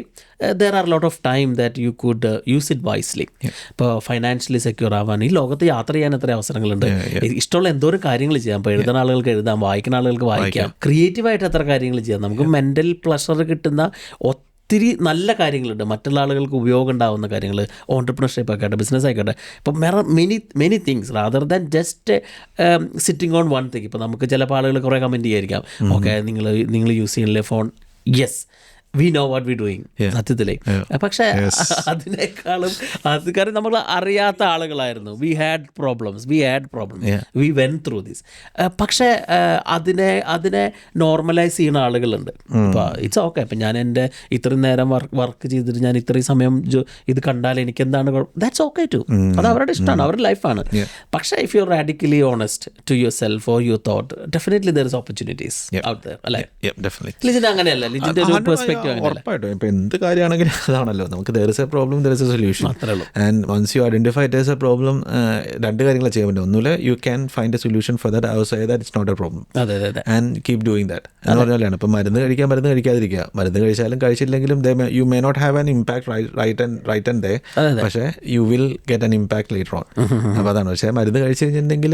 there are a lot of time that you could use it wisely. ഇപ്പോൾ ഫൈനാൻഷ്യലി സെക്യൂർ ആവാൻ ഈ ലോകത്ത് യാത്ര ചെയ്യാൻ എത്ര അവസരങ്ങളുണ്ട്. ഇഷ്ടമുള്ള എന്തോരം കാര്യങ്ങൾ ചെയ്യാം. ഇപ്പോൾ എഴുതുന്ന ആളുകൾക്ക് എഴുതാം, വായിക്കുന്ന ആളുകൾക്ക് വായിക്കാം, ക്രിയേറ്റീവായിട്ട് എത്ര കാര്യങ്ങൾ ചെയ്യാം. നമുക്ക് മെൻ്റൽ പ്ലഷർ കിട്ടുന്ന ഒത്തിരി നല്ല കാര്യങ്ങളുണ്ട്, മറ്റുള്ള ആളുകൾക്ക് ഉപയോഗം ഉണ്ടാകുന്ന കാര്യങ്ങൾ. ഓൺടർപ്രണർഷിപ്പ് ആയിക്കോട്ടെ, ബിസിനസ് ആയിക്കോട്ടെ. ഇപ്പം many things rather than just sitting on one thing. ഇപ്പോൾ നമുക്ക് ചിലപ്പോൾ ആളുകൾ കുറേ കമൻറ്റ് ചെയ്യായിരിക്കാം, ഓക്കെ നിങ്ങൾ യൂസ് ചെയ്യുന്നില്ലേ phone. Yes, we know what we doing സത്യത്തിലേ. പക്ഷേ അതിനേക്കാളും അത് കാരണം നമ്മൾ അറിയാത്ത ആളുകളായിരുന്നു. We had problems we went through this. പക്ഷേ അതിനെ നോർമലൈസ് ചെയ്യുന്ന ആളുകളുണ്ട്. ഇപ്പോൾ ഇറ്റ്സ് ഓക്കെ. ഇപ്പം ഞാൻ എൻ്റെ ഇത്രയും നേരം വർക്ക് ചെയ്തിട്ട് ഞാൻ ഇത്രയും സമയം ഇത് കണ്ടാൽ എനിക്ക് എന്താണ് ദാറ്റ്സ് ഓക്കെ ടു. അത് അവരുടെ ഇഷ്ടമാണ്, അവരുടെ ലൈഫാണ്. പക്ഷേ if you radically honest to yourself or your thought, definitely there is opportunities out there അല്ലേ? ലിജിൻ അങ്ങനെയല്ല, ലിജിൻ്റെ ഒരു പെർസ്പെക്റ്റീവ് ഉറപ്പായിട്ടും. ഇപ്പം എന്ത് കാര്യമാണെങ്കിലും അതാണല്ലോ, നമുക്ക് there is a problem, there is a solution. And once you identify there is a problem, രണ്ട് കാര്യങ്ങൾ ചെയ്യാൻ പറ്റും. ഒന്നുമില്ല, you can find a solution for that. I would say that it's not a problem. And keep doing that. എന്ന് പറഞ്ഞാലാണ് ഇപ്പം മരുന്ന് കഴിക്കാതിരിക്കുക. മരുന്ന് കഴിച്ചാലും കഴിച്ചില്ലെങ്കിലും you may not have an impact right and there, പക്ഷേ you will get an impact later on. അപ്പോൾ അതാണ്. പക്ഷേ മരുന്ന് കഴിച്ചു കഴിഞ്ഞിട്ടുണ്ടെങ്കിൽ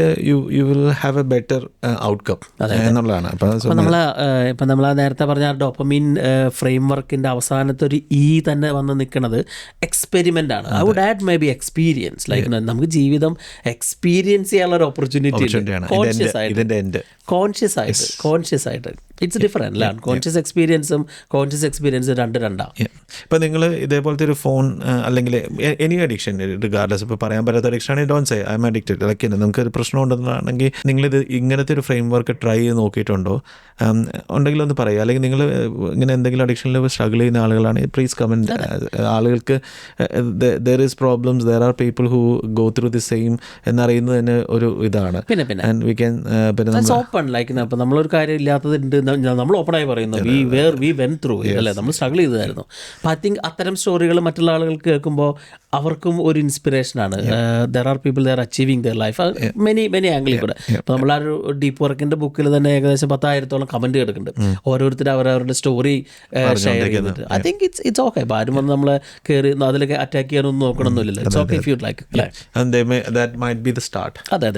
you will have a better outcome എന്നുള്ളതാണ്. ഇപ്പം നമ്മൾ നേരത്തെ പറഞ്ഞ ഡോപ്പമീൻ ഫ്രെയിം വർക്കിൻ്റെ അവസാനത്തെ ഒരു തന്നെ വന്ന് നിൽക്കുന്നത് എക്സ്പെരിമെൻ്റ് ആണ്. I would add maybe experience. Like നമുക്ക് ജീവിതം എക്സ്പീരിയൻസ് ചെയ്യാനുള്ള ഒരു ഓപ്പർച്യൂണിറ്റി കോൺഷ്യസ് ആയിട്ട് ഇറ്റ്സ് ഡിഫറെൻ്റ് അല്ല. കോൺഷ്യസ് എക്സ്പീരിയൻസും രണ്ടാണ്. ഇപ്പം നിങ്ങൾ ഇതേപോലത്തെ ഒരു ഫോൺ അല്ലെങ്കിൽ എനി അഡിക്ഷൻ റിഗാർഡ്ലെസ്, ഇപ്പോൾ പറയാൻ പറ്റാത്ത അഡിക്ഷൻ ആണെങ്കിൽ don't say I M addicted. Like നമുക്കൊരു പ്രശ്നം ഉണ്ടെന്നാണെങ്കിൽ നിങ്ങളിത് ഇങ്ങനത്തെ ഒരു ഫ്രെയിം വർക്ക് ട്രൈ ചെയ്ത് നോക്കിയിട്ടുണ്ടോ? ഉണ്ടെങ്കിൽ ഒന്ന് പറയുക. അല്ലെങ്കിൽ നിങ്ങൾ ഇങ്ങനെ എന്തെങ്കിലും അഡിക്ഷനിൽ സ്ട്രഗിൾ ചെയ്യുന്ന ആളുകളാണെങ്കിൽ പ്ലീസ് കമൻറ്റ്. ആളുകൾക്ക് there is problems, there are people who go through the same എന്നറിയുന്നത് തന്നെ ഒരു ഇതാണ്. പിന്നെ നമ്മളൊരു കാര്യം ഇല്ലാത്തതുണ്ട്, നമ്മൾ ഓപ്പണായി പറയുന്നു വി വെൻ ത്രൂ അല്ലേ, നമ്മൾ സ്ട്രഗിൾ ചെയ്തതായിരുന്നു. അപ്പോൾ ഐ തിങ്ക് അത്തരം സ്റ്റോറികൾ മറ്റുള്ള ആളുകൾക്ക് കേൾക്കുമ്പോൾ അവർക്കും ഒരു ഇൻസ്പിറേഷനാണ്. There are people they're achieving their life many ആംഗിളിൽ കൂടെ. അപ്പോൾ നമ്മൾ ആ ഒരു ഡീപ്പ് വർക്കിൻ്റെ ബുക്കിൽ തന്നെ ഏകദേശം 10,000-ഓളം കമൻറ്റ് കിടക്കുന്നുണ്ട്. ഓരോരുത്തർ അവരവരുടെ സ്റ്റോറി ഷെയർ ചെയ്തിട്ട്. I think it's okay. അപ്പോൾ ആരും വന്ന് നമ്മളെ കയറി അതിലേക്ക് അറ്റാക്ക് ചെയ്യാനൊന്നും നോക്കണമെന്നില്ലല്ലോ. It's okay if you like. That might be the start. അതെ.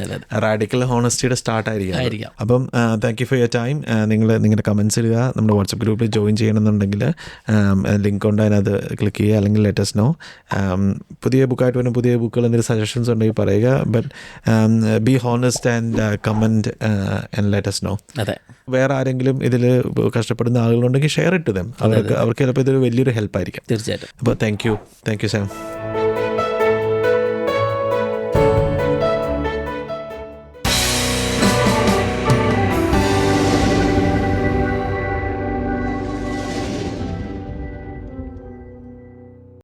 റാഡിക്കൽ ഹോണസ്റ്റിയുടെ സ്റ്റാർട്ട് ആയിരിക്കാം. അപ്പം thank you for your time. നിങ്ങളുടെ കമൻറ്റ്സ് ഇടുക. നമ്മുടെ വാട്സപ്പ് ഗ്രൂപ്പിൽ ജോയിൻ ചെയ്യണമെന്നുണ്ടെങ്കിൽ ലിങ്ക് ഉണ്ട്, അതിനകത്ത് ക്ലിക്ക് ചെയ്യുക. അല്ലെങ്കിൽ ലെറ്റ് us know. പുതിയ ബുക്കായിട്ട് വരുന്ന പുതിയ ബുക്കുകൾ എന്തെങ്കിലും സജഷൻസ് ഉണ്ടെങ്കിൽ പറയുക. But be honest and comment and let us know. അതെ. വേറെ ആരെങ്കിലും ഇതിൽ കഷ്ടപ്പെടുന്ന ആളുകളുണ്ടെങ്കിൽ ഷെയർ ഇട്ട് them. അവർക്ക് ചിലപ്പോൾ ഇതൊരു വലിയൊരു ഹെൽപ്പായിരിക്കും. തീർച്ചയായിട്ടും. അപ്പോൾ താങ്ക് യു സാം.